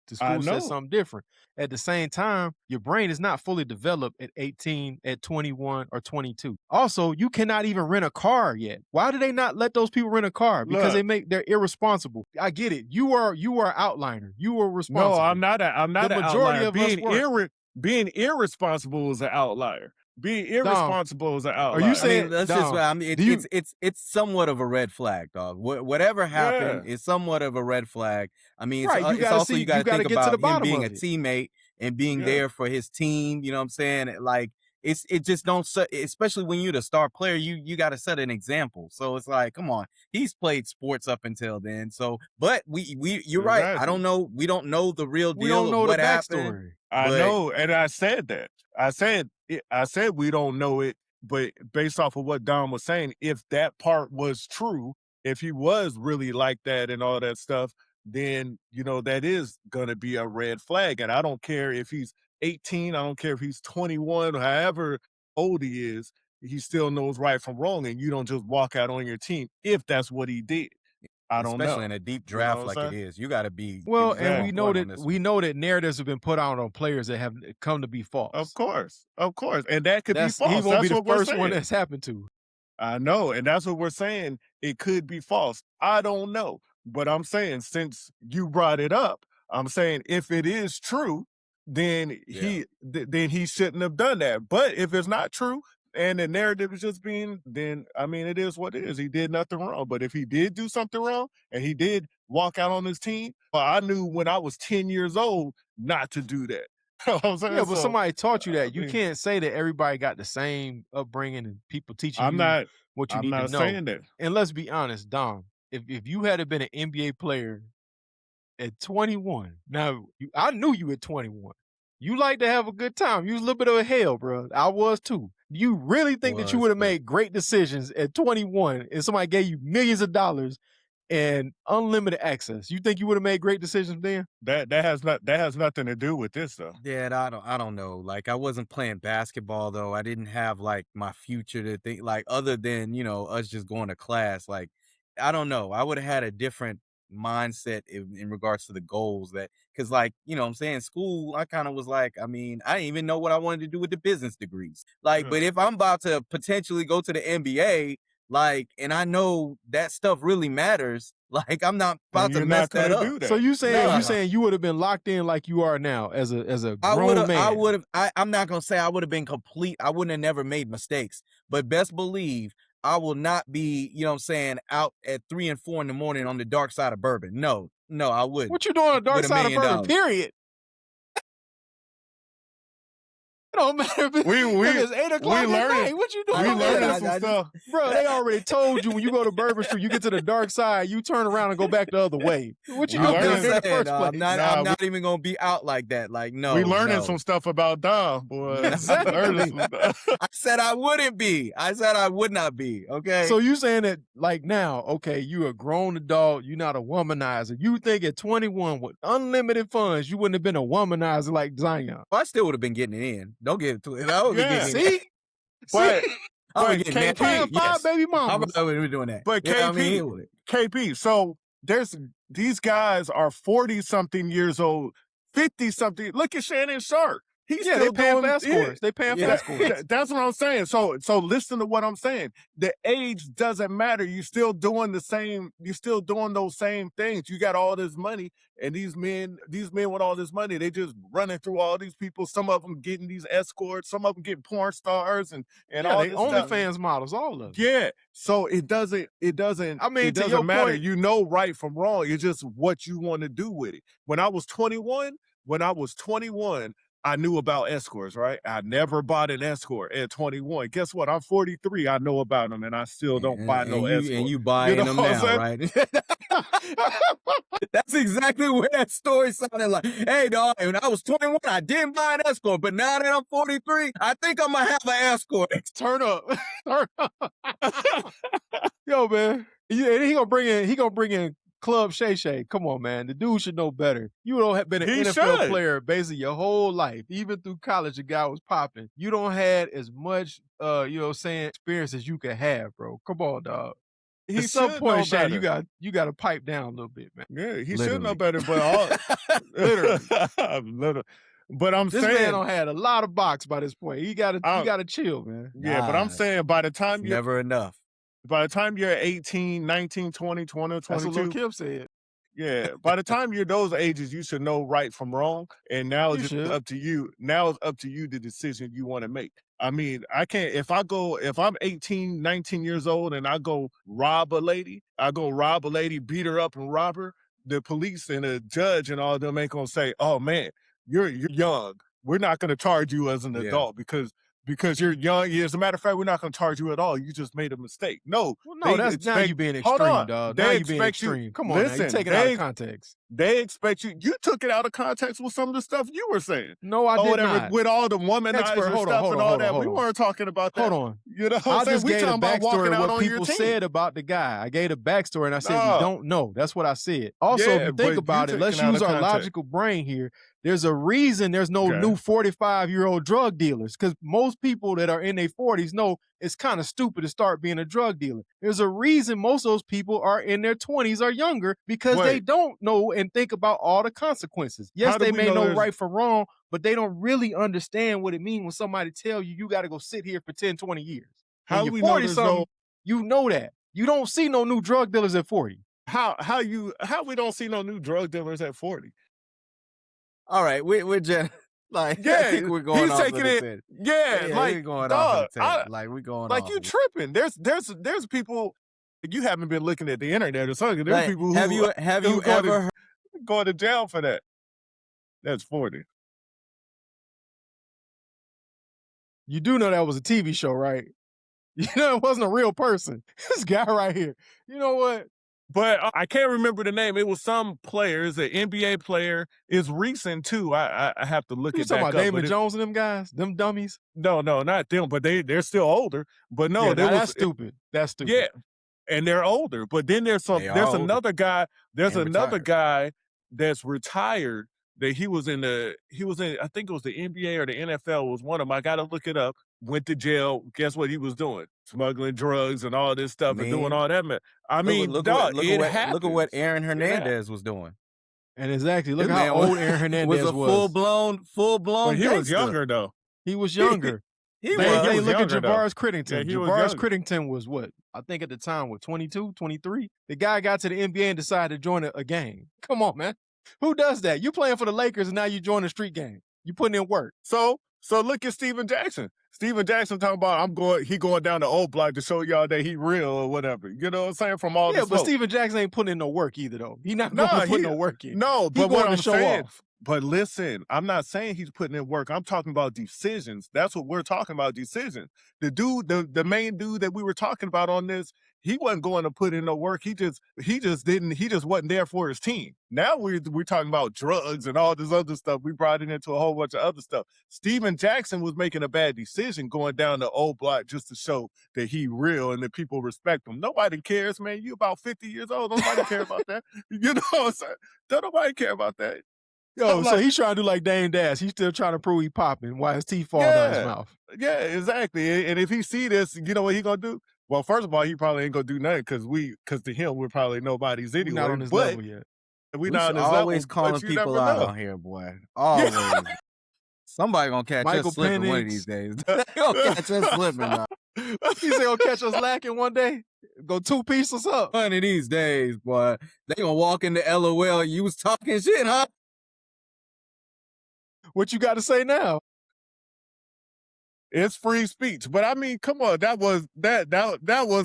The school said something different. At the same time, your brain is not fully developed at 18, at 21, or 22. Also, you cannot even rent a car yet. Why do they not let those people rent a car? Because they're irresponsible. I get it. You are outliner. You are responsible. No, I'm not an majority outlier. of us being irresponsible is an outlier. Being irresponsible is an outlier. Are you saying it's somewhat of a red flag, dog? Whatever happened is somewhat of a red flag. I mean, right, it's also you got to think about him being a it. teammate and being there for his team. You know what I'm saying? Like it just don't, especially when you're the star player, you got to set an example. So it's like, come on, he's played sports up until then. So, but you're right. I don't know. We don't know the real deal. We don't know of what the backstory. happened. I know, and I said that. I said we don't know it, but based off of what Don was saying, if that part was true, if he was really like that and all that stuff, then that is gonna be a red flag. And I don't care if he's 18, I don't care if he's 21, however old he is, he still knows right from wrong, and you don't just walk out on your team if that's what he did. I don't know. Especially in a deep draft like it is. You got to be and we know that narratives have been put out on players that have come to be false. Of course. And that could be false. He won't be the first one that's happened to. I know, and that's what we're saying. It could be false. I don't know. But I'm saying, since you brought it up, I'm saying if it is true, then Yeah. he shouldn't have done that. But if it's not true and the narrative is just being, then I mean it is what it is. He did nothing wrong. But if he did do something wrong and he did walk out on his team, I knew when I was 10 years old not to do that. You know what I'm saying? Yeah, but So, somebody taught you I that. You mean, can't say that everybody got the same upbringing and people teaching I'm you not what you I'm need to not know. saying that. And let's be honest, Dom, if you had been an NBA player at 21, now I knew you at 21. You like to have a good time. You was a little bit of a hell, bro. I was too. You really think that you would have made great decisions at 21 and somebody gave you millions of dollars and unlimited access? You think you would have made great decisions then? That has nothing to do with this though. Yeah, I don't know. Like I wasn't playing basketball though. I didn't have like my future to think like other than, us just going to class. Like I don't know. I would have had a different mindset in regards to the goals that cuz like, what I'm saying, school, I kind of was like, I mean, I didn't even know what I wanted to do with the business degrees. Like, but if I'm about to potentially go to the NBA, like, and I know that stuff really matters, like I'm not about to mess that up. So you Nah. saying you would have been locked in like you are now as a I grown man? I'm not gonna say I would have been complete. I wouldn't have never made mistakes, but best believe I will not be, out at 3 and 4 in the morning on the dark side of bourbon. No, I wouldn't. What you doing on the dark With $1 side of million. bourbon? Period. It don't matter if it's 8 o'clock at night. What you doing? We learning some stuff. Bro, they already told you when you go to Bourbon Street, you get to the dark side, you turn around and go back the other way. What you doing in the first place? I'm not even gonna be out like that. Like, no. We learning some stuff about Dom, boy. Exactly. I said I wouldn't be. I said I would not be. Okay. So you saying that like now, okay, you a grown adult, you're not a womanizer. You think at 21 with unlimited funds, you wouldn't have been a womanizer like Zion? I still would have been getting it in. Don't get it to it. I would be getting See? But I would get KP, five baby mamas. I would be doing that. But KP, so there's these guys are 40-something years old, 50-something. Look at Shannon Sharp. He's still they paying doing fast scores. They paying fast scores. That's what I'm saying. So listen to what I'm saying. The age doesn't matter. You're still doing the same. You're still doing those same things. You got all this money, and these men with all this money, they just running through all these people. Some of them getting these escorts. Some of them getting porn stars and all this stuff. OnlyFans models, all of them. Yeah. So it doesn't. I mean, it doesn't matter. You know right from wrong. It's just what you want to do with it. When I was 21. I knew about escorts, right? I never bought an escort at 21. Guess what? I'm 43. I know about them, and I still don't buy no escort. And you buying them now, right? That's exactly what that story sounded like. Hey, dog, when I was 21, I didn't buy an escort, but now that I'm 43, I think I'm going to have an escort. Turn up. Turn up. Yo, man. Yeah, he gonna bring in Club Shay Shay. Come on, man. The dude should know better. You don't have been an NFL player basically your whole life. Even through college, the guy was popping. You don't had as much experience as you could have, bro. Come on, dog. At some point, Shay, you got to pipe down a little bit, man. Yeah, he should know better, but literally. But I'm saying this man don't had a lot of box by this point. You gotta chill, man. Yeah, but I'm saying by the time you're never enough. By the time you're 18, 19, 20, 22. That's what Lil Kim said. Yeah. By the time you're those ages, you should know right from wrong. And now it's just up to you. Now it's up to you the decision you want to make. I mean, I can't, if I'm 18, 19 years old and I go rob a lady, beat her up and rob her, the police and the judge and all of them ain't going to say, oh man, you're young. We're not going to charge you as an adult because you're young. As a matter of fact, we're not going to charge you at all. You just made a mistake. No, that's now you being extreme, dog. Now you being extreme. Come on, listen, now you take it out of context. They expect you. You took it out of context with some of the stuff you were saying. No, I did not. With all the womanizer stuff and all that. We weren't talking about that. Hold on. You know what I'm saying? I just gave a backstory of what people said about the guy. I gave a backstory and I said, we don't know. That's what I said. Also, if you think about it, let's use our logical brain here. There's a reason there's no new 45-year-old drug dealers because most people that are in their 40s know it's kind of stupid to start being a drug dealer. There's a reason most of those people are in their 20s or younger because they don't know and think about all the consequences. Yes, they may know right from wrong, but they don't really understand what it means when somebody tell you got to go sit here for 10, 20 years. How do we know there's no... You know that. You don't see no new drug dealers at 40. How we don't see no new drug dealers at 40? All right, we're just like Yeah, I think we're going he's off taking of the it. tangent. Yeah, Yeah, like we're going off dog, of the tangent. Like we're going like off. you Of it. tripping. There's people. You haven't been looking at the internet or something. There's Like, people have who you who ever heard? going to jail for that. That's 40. You do know that was a TV show, right? You know it wasn't a real person. This guy right here. You know what? But I can't remember the name. It was some player. It's an NBA player. It's recent too. I have to look You it talking back about up. Damon Jones and them guys? Them dummies? No, not them. But they're still older. But no, Yeah, there was that's stupid. That's stupid. yeah, and they're older. But then there's another guy. There's And another retired. guy that's retired. That he was in. I think it was the NBA or the NFL was one of them. I got to look it up. Went to jail. Guess what he was doing? Smuggling drugs and all this stuff and doing all that. I mean, look dog, at happens. what Aaron Hernandez was doing. And exactly, look This how man old Aaron Hernandez was. A full blown. But he was gangster. younger though. He was younger. He They was look at younger, though. Javaris Crittington. Yeah, he was Javaris younger. Crittington was what? I think at the time, 22, 23? The guy got to the NBA and decided to join a gang. Come on, man. Who does that? You playing for the Lakers and now you join a street gang. You putting in work. So look at Steven Jackson. Steven Jackson talking about he going down the old block to show y'all that he real or whatever. You know what I'm saying? From all the Yeah, but smoke. Steven Jackson ain't putting in no work either, though. He not going to put no work in. No, He but going what to I'm show saying. off. But listen, I'm not saying he's putting in work. I'm talking about decisions. That's what we're talking about, decisions. The dude, the main dude that we were talking about on this, he wasn't going to put in no work. He just wasn't there for his team. Now we're talking about drugs and all this other stuff. We brought it into a whole bunch of other stuff. Steven Jackson was making a bad decision going down the old block just to show that he real and that people respect him. Nobody cares, man. You about 50 years old. Nobody care about that. You know what I'm saying? Don't nobody care about that. Yo, so he's trying to do like Dame Dash. He's still trying to prove he popping while his teeth fall out his mouth. Yeah, exactly. And if he see this, you know what he gonna do? Well, first of all, he probably ain't gonna do nothing because to him, we're probably nobody's anyway. We're not on his level yet. We not on his always level, calling but you people never out know. on here, boy. Always. Somebody gonna catch Michael us slipping one of Penix. these days. They gonna catch us slipping. Now. He said he'll catch us lacking one day. Go 2 pieces up. One of these days, boy. They gonna walk into LOL. You was talking shit, huh? What you got to say now? It's free speech, but I mean, come on, that was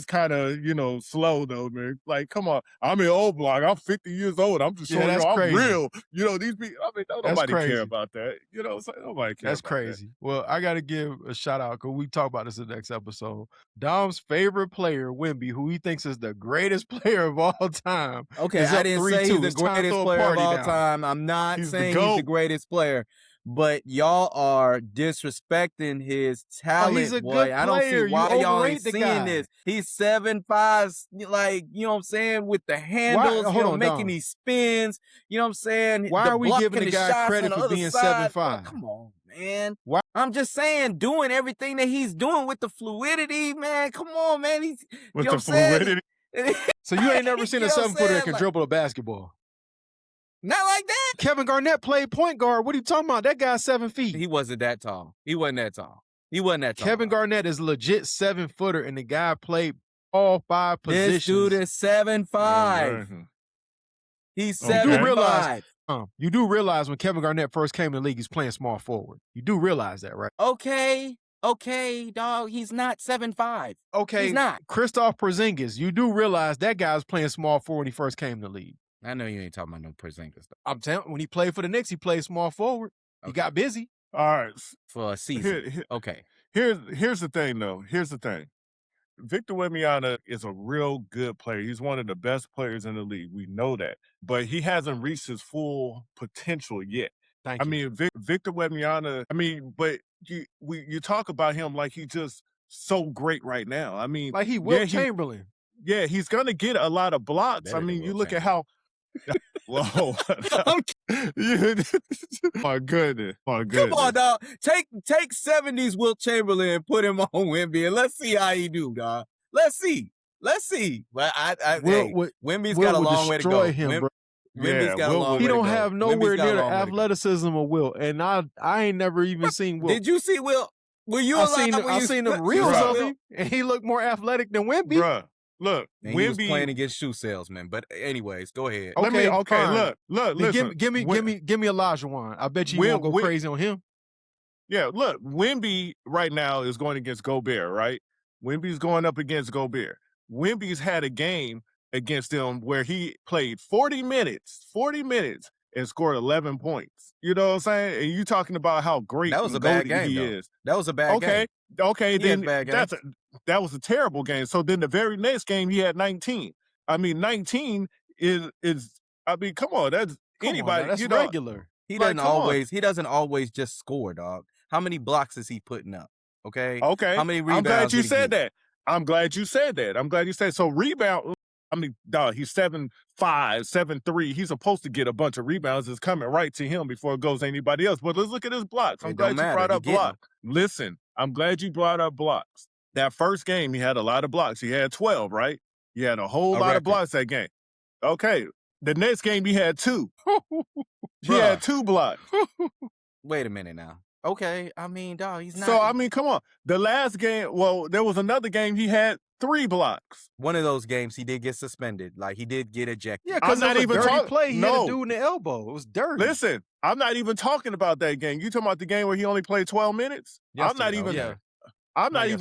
kind of slow though, man. Like, come on, I'm in old block. I'm 50 years old. I'm just showing you I'm real. You know, these people. I mean, don't nobody care about that. You know, what I'm saying? Nobody cares. That's crazy. Well, I got to give a shout out because we talk about this in the next episode. Dom's favorite player, Wemby, who he thinks is the greatest player of all time. Okay, I didn't say he's the greatest player of all time. I'm not saying he's the greatest player. But y'all are disrespecting his talent, he's a boy. good I don't see player. why You y'all ain't overrate the seeing guy. this. He's 7'5", like, you know what I'm saying, with the handles, Hold on, making Dom. these spins, you know what I'm saying? Why are we giving the guy shots credit on for the being other side. 7'5"? Come on, man. Why? I'm just saying, doing everything that he's doing with the fluidity, man. Come on, man. He's With you know the what I'm saying? fluidity. So you ain't never seen You a know what I'm 7-footer that saying? can Like- dribble a basketball. Not like that. Kevin Garnett played point guard. What are you talking about? That guy's 7 feet. He wasn't that tall. He wasn't that tall. Kevin Garnett is legit 7-footer, and the guy played all 5 positions. This dude is 7'5". He's Okay. 7'5". You do realize when Kevin Garnett first came to the league, he's playing small forward. You do realize that, right? Okay, dog. He's not 7'5". Okay, He's not. Christoph Porzingis, you do realize that guy was playing small forward when he first came to the league. I know you ain't talking about no Porzingis though. I'm telling you, when he played for the Knicks, he played small forward. He got busy. All right. For a season. Here- Okay. Here's the thing, though. Here's the thing. Victor Wembanyama is a real good player. He's one of the best players in the league. We know that. But he hasn't reached his full potential yet. Thank I you. mean, Victor Wembanyama, but you talk about him like he's just so great right now. I mean, Like he Wilt Chamberlain. yeah, he's going to get a lot of blocks. Better I than mean, you Wilt look at how... Whoa. My goodness. Come on, dog. Take 70s Wilt Chamberlain and put him on Wemby and let's see how he do, dog. Let's see. But Wemby's got a long way to go. Him, bro. Wemby's got a long way He to go. don't have nowhere Wemby's got near a the long way to go. athleticism of Wilt, and I ain't never even seen Wilt. Did you see Wilt? Were you I alive when seen you the saw reels of Wilt? him, and he looked more athletic than Wemby. Bruh, look, And he was playing Wemby. against shoe salesmen. But anyways, go ahead. Okay, fine. Look, Then listen. give me Olajuwon. I bet you won't go crazy on him. Yeah, look, Wemby right now is going against Gobert, right? Wemby's going up against Gobert. Wemby's had a game against them where he played 40 minutes, and scored 11 points. You know what I'm saying? And you talking about how great That was a bad game, he though. is. That was a bad game. Okay, He had then bad games. that was a terrible game. So then the very next game he had 19. I mean, 19 is I mean, come on, that's anybody. That's regular. He doesn't always just score, dog. How many blocks is he putting up? Okay. Okay. How many rebounds? I'm glad you said that. I'm glad you said that. So rebound. I mean, dog, he's 7'5", 7'3". He's supposed to get a bunch of rebounds. It's coming right to him before it goes to anybody else. But let's look at his blocks. I'm glad you brought up blocks. Listen, I'm glad you brought up blocks. That first game, he had a lot of blocks. He had 12, right? He had a whole lot of blocks that game. Okay. The next game, he had 2. He had 2 blocks. Wait a minute now. Okay, I mean, dog, he's not. So, I mean, come on. The last game, well, there was another game he had 3 blocks. One of those games he did get suspended. Like, he did get ejected. Yeah, because it was a dirty play. He hit a dude in the elbow. It was dirty. Listen, I'm not even talking about that game. You talking about the game where he only played 12 minutes? I'm not even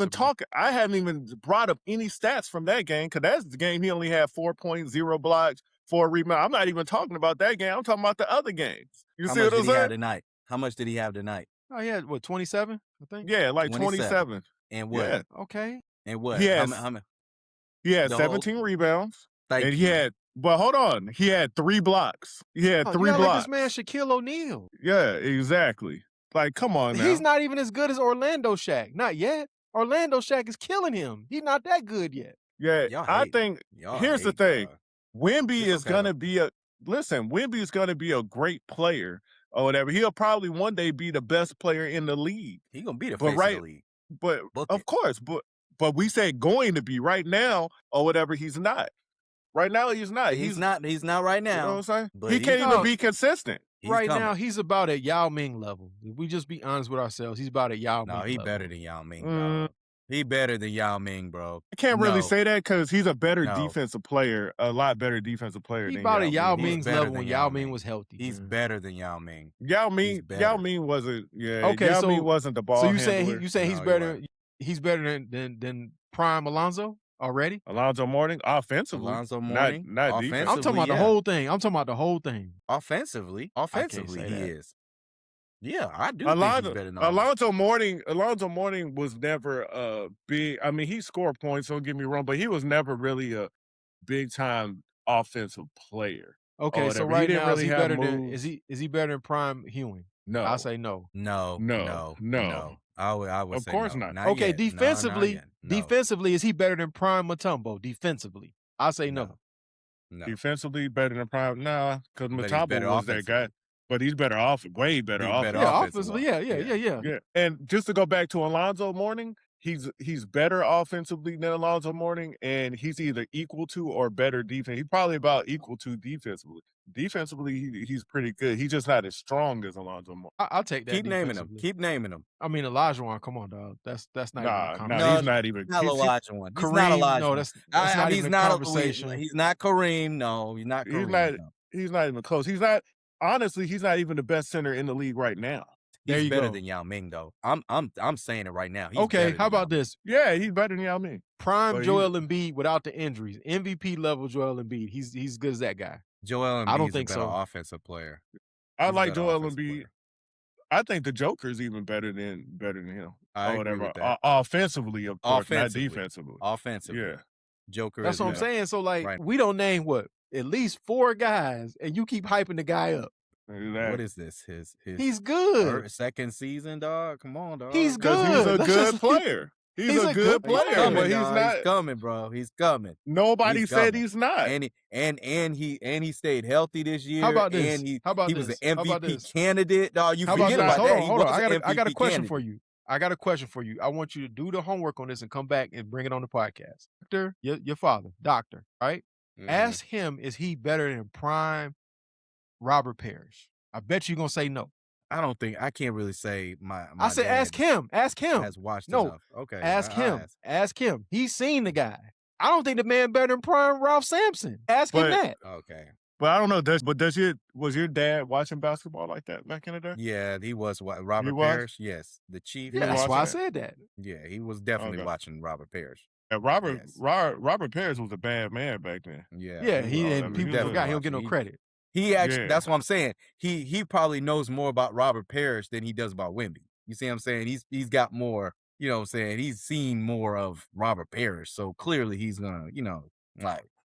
talking. I haven't even brought up any stats from that game because that's the game he only had 4.0 blocks, 4 rebounds. I'm not even talking about that game. I'm talking about the other games. You see what I'm saying? How much did he have tonight? Oh, he had, 27, I think? Yeah, like 27. And what? Yeah. Okay. And what? He had 17 rebounds. And he had, but hold on, he had 3 blocks. He had 3 blocks. Like this man Shaquille O'Neal. Yeah, exactly. Like, come on now. He's not even as good as Orlando Shaq. Not yet. Orlando Shaq is killing him. He's not that good yet. Yeah, I think, here's the thing. Wemby is going to be Wemby is going to be a great player or whatever. He'll probably one day be the best player in the league. He's going to be the face of the league. But of course, but we say going to be right now or whatever. He's not. Right now, he's not. He's not right now. You know what I'm saying? But he can't even be consistent. Right now, he's about at Yao Ming level. If we just be honest with ourselves, he's about at Yao Ming level. He better than Yao Ming, dog. He better than Yao Ming, bro. I can't really say that because he's a better defensive player, a lot better defensive player than about Yao Ming. Ming's level when Yao Ming was healthy. He's better than Yao Ming. Yao Ming wasn't. Yeah. Okay, Yao Ming wasn't the ball. So handler. you say he's better? He's better than prime Alonzo already? Alonzo Mourning, offensively. Alonzo Mourning, not defensively. I'm talking about the whole thing. I'm talking about the whole thing. Offensively, he is. Yeah, I do think he's better than Alonzo Mourning was never big. I mean, he scored points, don't get me wrong, but he was never really a big-time offensive player. Okay, so right now, is he better than is he better than prime Ewing? No. I'll say no. No. I would of say course no. not. Okay, yet. defensively, No. defensively, is he better than prime Mutombo? Defensively, I'll say no. Defensively, better than prime? Nah, because Mutombo was that guy. But he's better off, way better offensively. Yeah. And just to go back to Alonzo Mourning, he's better offensively than Alonzo Mourning, and he's either equal to or better defense. He's probably about equal to defensively. Defensively, he's pretty good. He's just not as strong as Alonzo Mourning. I'll take that. Keep naming him. I mean, Olajuwon, come on, dog. That's not even a conversation. No, he's not even. Not Olajuwon. He's Kareem, not Olajuwon. No, that's not even a conversation. He's not Kareem. No, he's not Kareem. He's not even close. He's not. Honestly, he's not even the best center in the league right now. He's better than Yao Ming, though. I'm saying it right now. Okay, how about this? Yeah, he's better than Yao Ming. Prime Joel Embiid without the injuries. MVP level Joel Embiid. He's as good as that guy. Joel Embiid. I don't think so. Offensive player. I like Joel Embiid. I think the Joker's even better than him. I agree with that. Offensively, of course, not defensively. Offensively, yeah. Joker. That's what I'm saying. So we don't name at least 4 guys, and you keep hyping the guy up. Exactly. What is this? He's good. Second season, dog. Come on, dog. He's good. He's a good player. He's a good player, but he's not. He's coming, bro. He's coming. Nobody said he's not. And he stayed healthy this year. How about this? And he was an MVP candidate. Dog, you forget about that. Hold on. I got a question for you. I want you to do the homework on this and come back and bring it on the podcast. Doctor, your father, doctor, right? Mm-hmm. Ask him, is he better than prime Robert Parrish? I bet you're going to say no. I can't really say my I said ask him. Has watched enough. Okay. Ask him. He's seen the guy. I don't think the man better than prime Ralph Sampson. Ask him that. Okay. But I don't know. Was your dad watching basketball like that back in the day? Yeah, he was Robert was? Parrish. Yes, the Chief. Yeah, that's why I watching said that. Yeah, he was definitely Okay. watching Robert Parrish. Yeah, Robert Parrish was a bad man back then. Yeah, people forgot he don't get no credit. He actually, that's what I'm saying. He probably knows more about Robert Parrish than he does about Wemby. You see what I'm saying? He's got more, you know what I'm saying? He's seen more of Robert Parrish. So clearly he's gonna,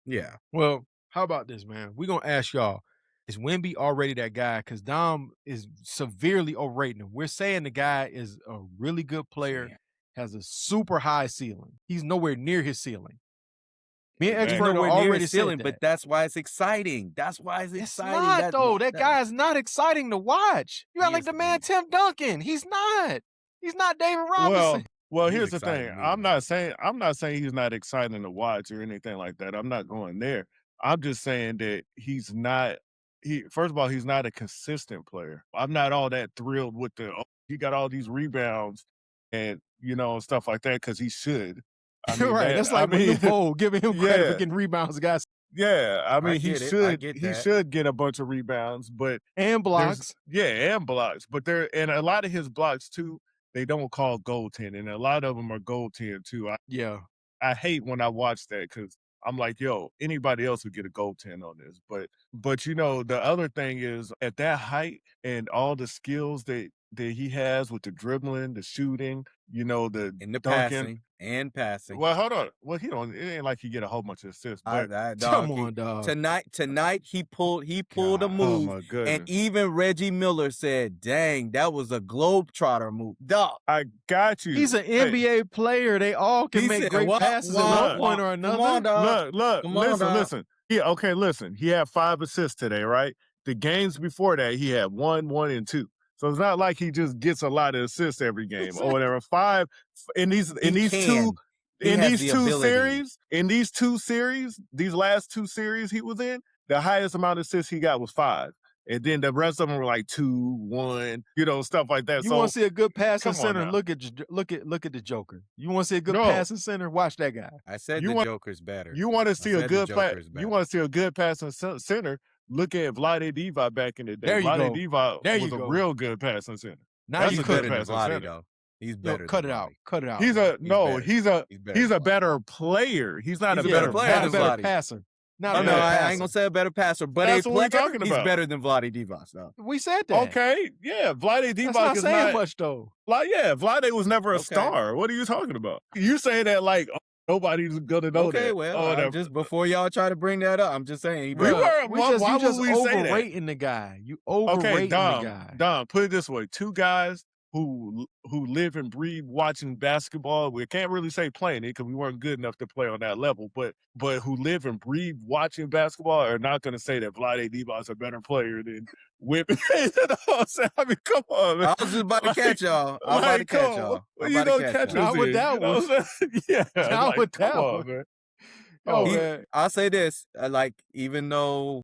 yeah. Well, how about this, man? We're gonna ask y'all, is Wemby already that guy? Because Dom is severely overrating him. We're saying the guy is a really good player, has a super high ceiling. He's nowhere near his ceiling. Me and Expert already said that. But that's why it's exciting. That's why it's exciting. It's not, though. That guy is not exciting to watch. You got like the man Tim Duncan. He's not. He's not David Robinson. Well, here's the thing. I'm not saying he's not exciting to watch or anything like that. I'm not going there. I'm just saying that he's not. First of all, he's not a consistent player. I'm not all that thrilled with he got all these rebounds and stuff like that because he should. I mean, right. That's like Manute Bol giving him credit for getting rebounds, guys. Yeah, I mean he should get a bunch of rebounds, and blocks. And blocks. But and a lot of his blocks too, they don't call goaltending, and a lot of them are goaltend too. I hate when I watch that because I'm like, yo, anybody else would get a goaltend on this. But the other thing is at that height and all the skills that he has with the dribbling, the shooting, the dunking. Passing. Well, hold on. Well, it ain't like he get a whole bunch of assists. But come on, dog. Tonight he pulled a move. Oh my goodness. And even Reggie Miller said, dang, that was a globetrotter move. Dog. I got you. He's an NBA player. They all can make great passes at one point or another. Come on, dog. Look, listen. Yeah, okay, listen. He had 5 assists today, right? The games before that, he had 1, 1, and 2. So it's not like he just gets a lot of assists every game or whatever. 5 in these two series, these last 2 series he was in, the highest amount of assists he got was 5. And then the rest of them were like 2, 1, stuff like that. You want to see a good passing center? Look at the Joker. You want to see a good passing center? Watch that guy. I said the Joker's better. You want to see a good passing center? Look at Vlade Divac back in the day. Vlade Divac was a real good passing center. Now he's better than Vlade, though. He's better. Cut it out. Cut it out. He's a better player. He's not a better player. Not a better passer. I ain't gonna say a better passer, but that's what we're talking about. He's better than Vlade Divac, though. We said that. Okay, yeah, Vlade Divac not saying much though. Vlade was never a star. What are you talking about? You say that like nobody's gonna know that. Okay, well, just before y'all try to bring that up, I'm just saying. Why would we overrating the guy? You overrating the guy. Dom, put it this way: 2 guys who live and breathe watching basketball. We can't really say playing it because we weren't good enough to play on that level, but who live and breathe watching basketball are not going to say that Vlade Divac is a better player than Wemby. You know what I'm saying? I mean, come on, man. I was just about to catch y'all. You don't catch us. Not with that one. Yeah. Not with that one, man. Man. I'll say this: even though,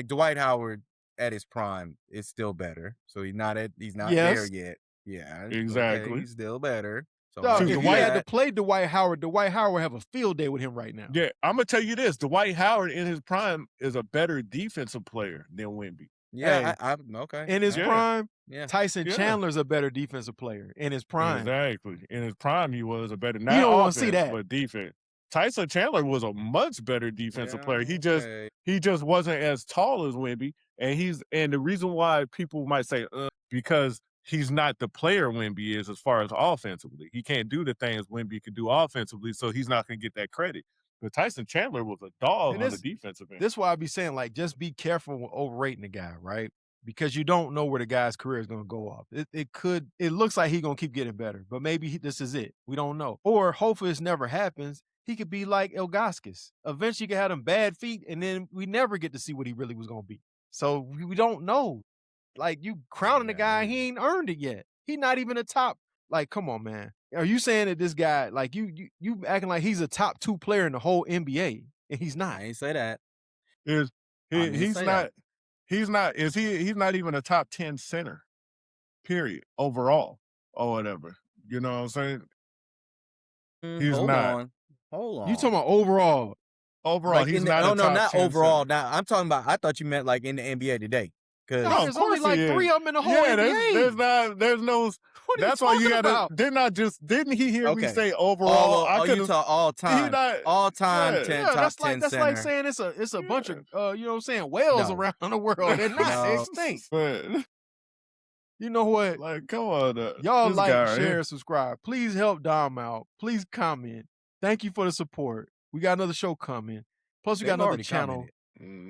Dwight Howard at his prime is still better, so he's not there yet. Yeah, exactly. Okay, he's still better. So if you had to play Dwight Howard have a field day with him right now. Yeah, I'm gonna tell you this: Dwight Howard in his prime is a better defensive player than Wemby. Yeah, okay. In his prime, Tyson Chandler's a better defensive player in his prime. Exactly. In his prime, he was a better. You don't want to see that, but defense. Tyson Chandler was a much better defensive player. He just wasn't as tall as Wemby, and the reason why people might say because he's not the player Wemby is as far as offensively. He can't do the things Wemby could do offensively, so he's not going to get that credit. But Tyson Chandler was a dog on the defensive end. This is why I be saying, just be careful with overrating the guy, right? Because you don't know where the guy's career is going to go off. It looks like he's going to keep getting better, but maybe this is it. We don't know. Or hopefully this never happens. He could be like Ilgauskas. Eventually, he could have them bad feet, and then we never get to see what he really was going to be. So we don't know. You crowning the guy, he ain't earned it yet. He not even a top. Come on, man. Are you saying that this guy, you acting like he's a top 2 player in the whole NBA, and he's not? I ain't say that. He's not even a top 10 center, period, overall, or whatever. You know what I'm saying? He's Hold not. on. Hold on. You talking about overall? Overall, like he's in the, not no, a no, top not 10 overall. center. Now I'm talking about. I thought you meant like in the NBA today. Because No, there's only like 3 of them in the whole NBA. There's no. What That's are why you you talking gotta. about? Didn't he hear me okay. say overall? Oh, you talk all time, Yeah. 10 Yeah, top that's 10 like that's center. like saying it's a bunch of you know what I'm saying, whales No. around the world. They're not No. extinct. But, You know what? like, come on, Y'all this like, guy right share, here. and subscribe. Please help Dom out. Please comment. Thank you for the support. We got another show coming. Plus, we got They've another already channel. commented.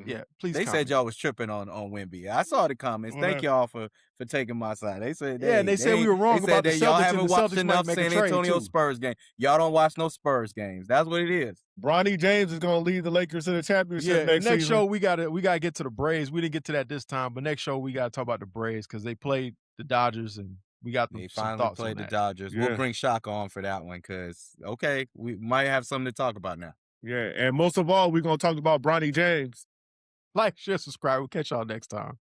Yeah, please. They comment. said y'all was tripping on Wemby. I saw the comments. Thank y'all for taking my side. They said Yeah, and they said we were wrong about the that y'all Celtics, and haven't the watched Celtics might enough make a San trade, Antonio too. Spurs game. Y'all don't watch no Spurs games. That's what it is. Bronny James is gonna lead the Lakers to the championship Yeah, next next season. show we gotta get to the Braves. We didn't get to that this time, but next show we gotta talk about the Braves because they played the Dodgers and we got They some finally thoughts played on the that. Dodgers. Yeah. We'll bring Shaka on for that one because we might have something to talk about now. Yeah, and most of all, we're gonna talk about Bronny James. Like, share, subscribe. We'll catch y'all next time.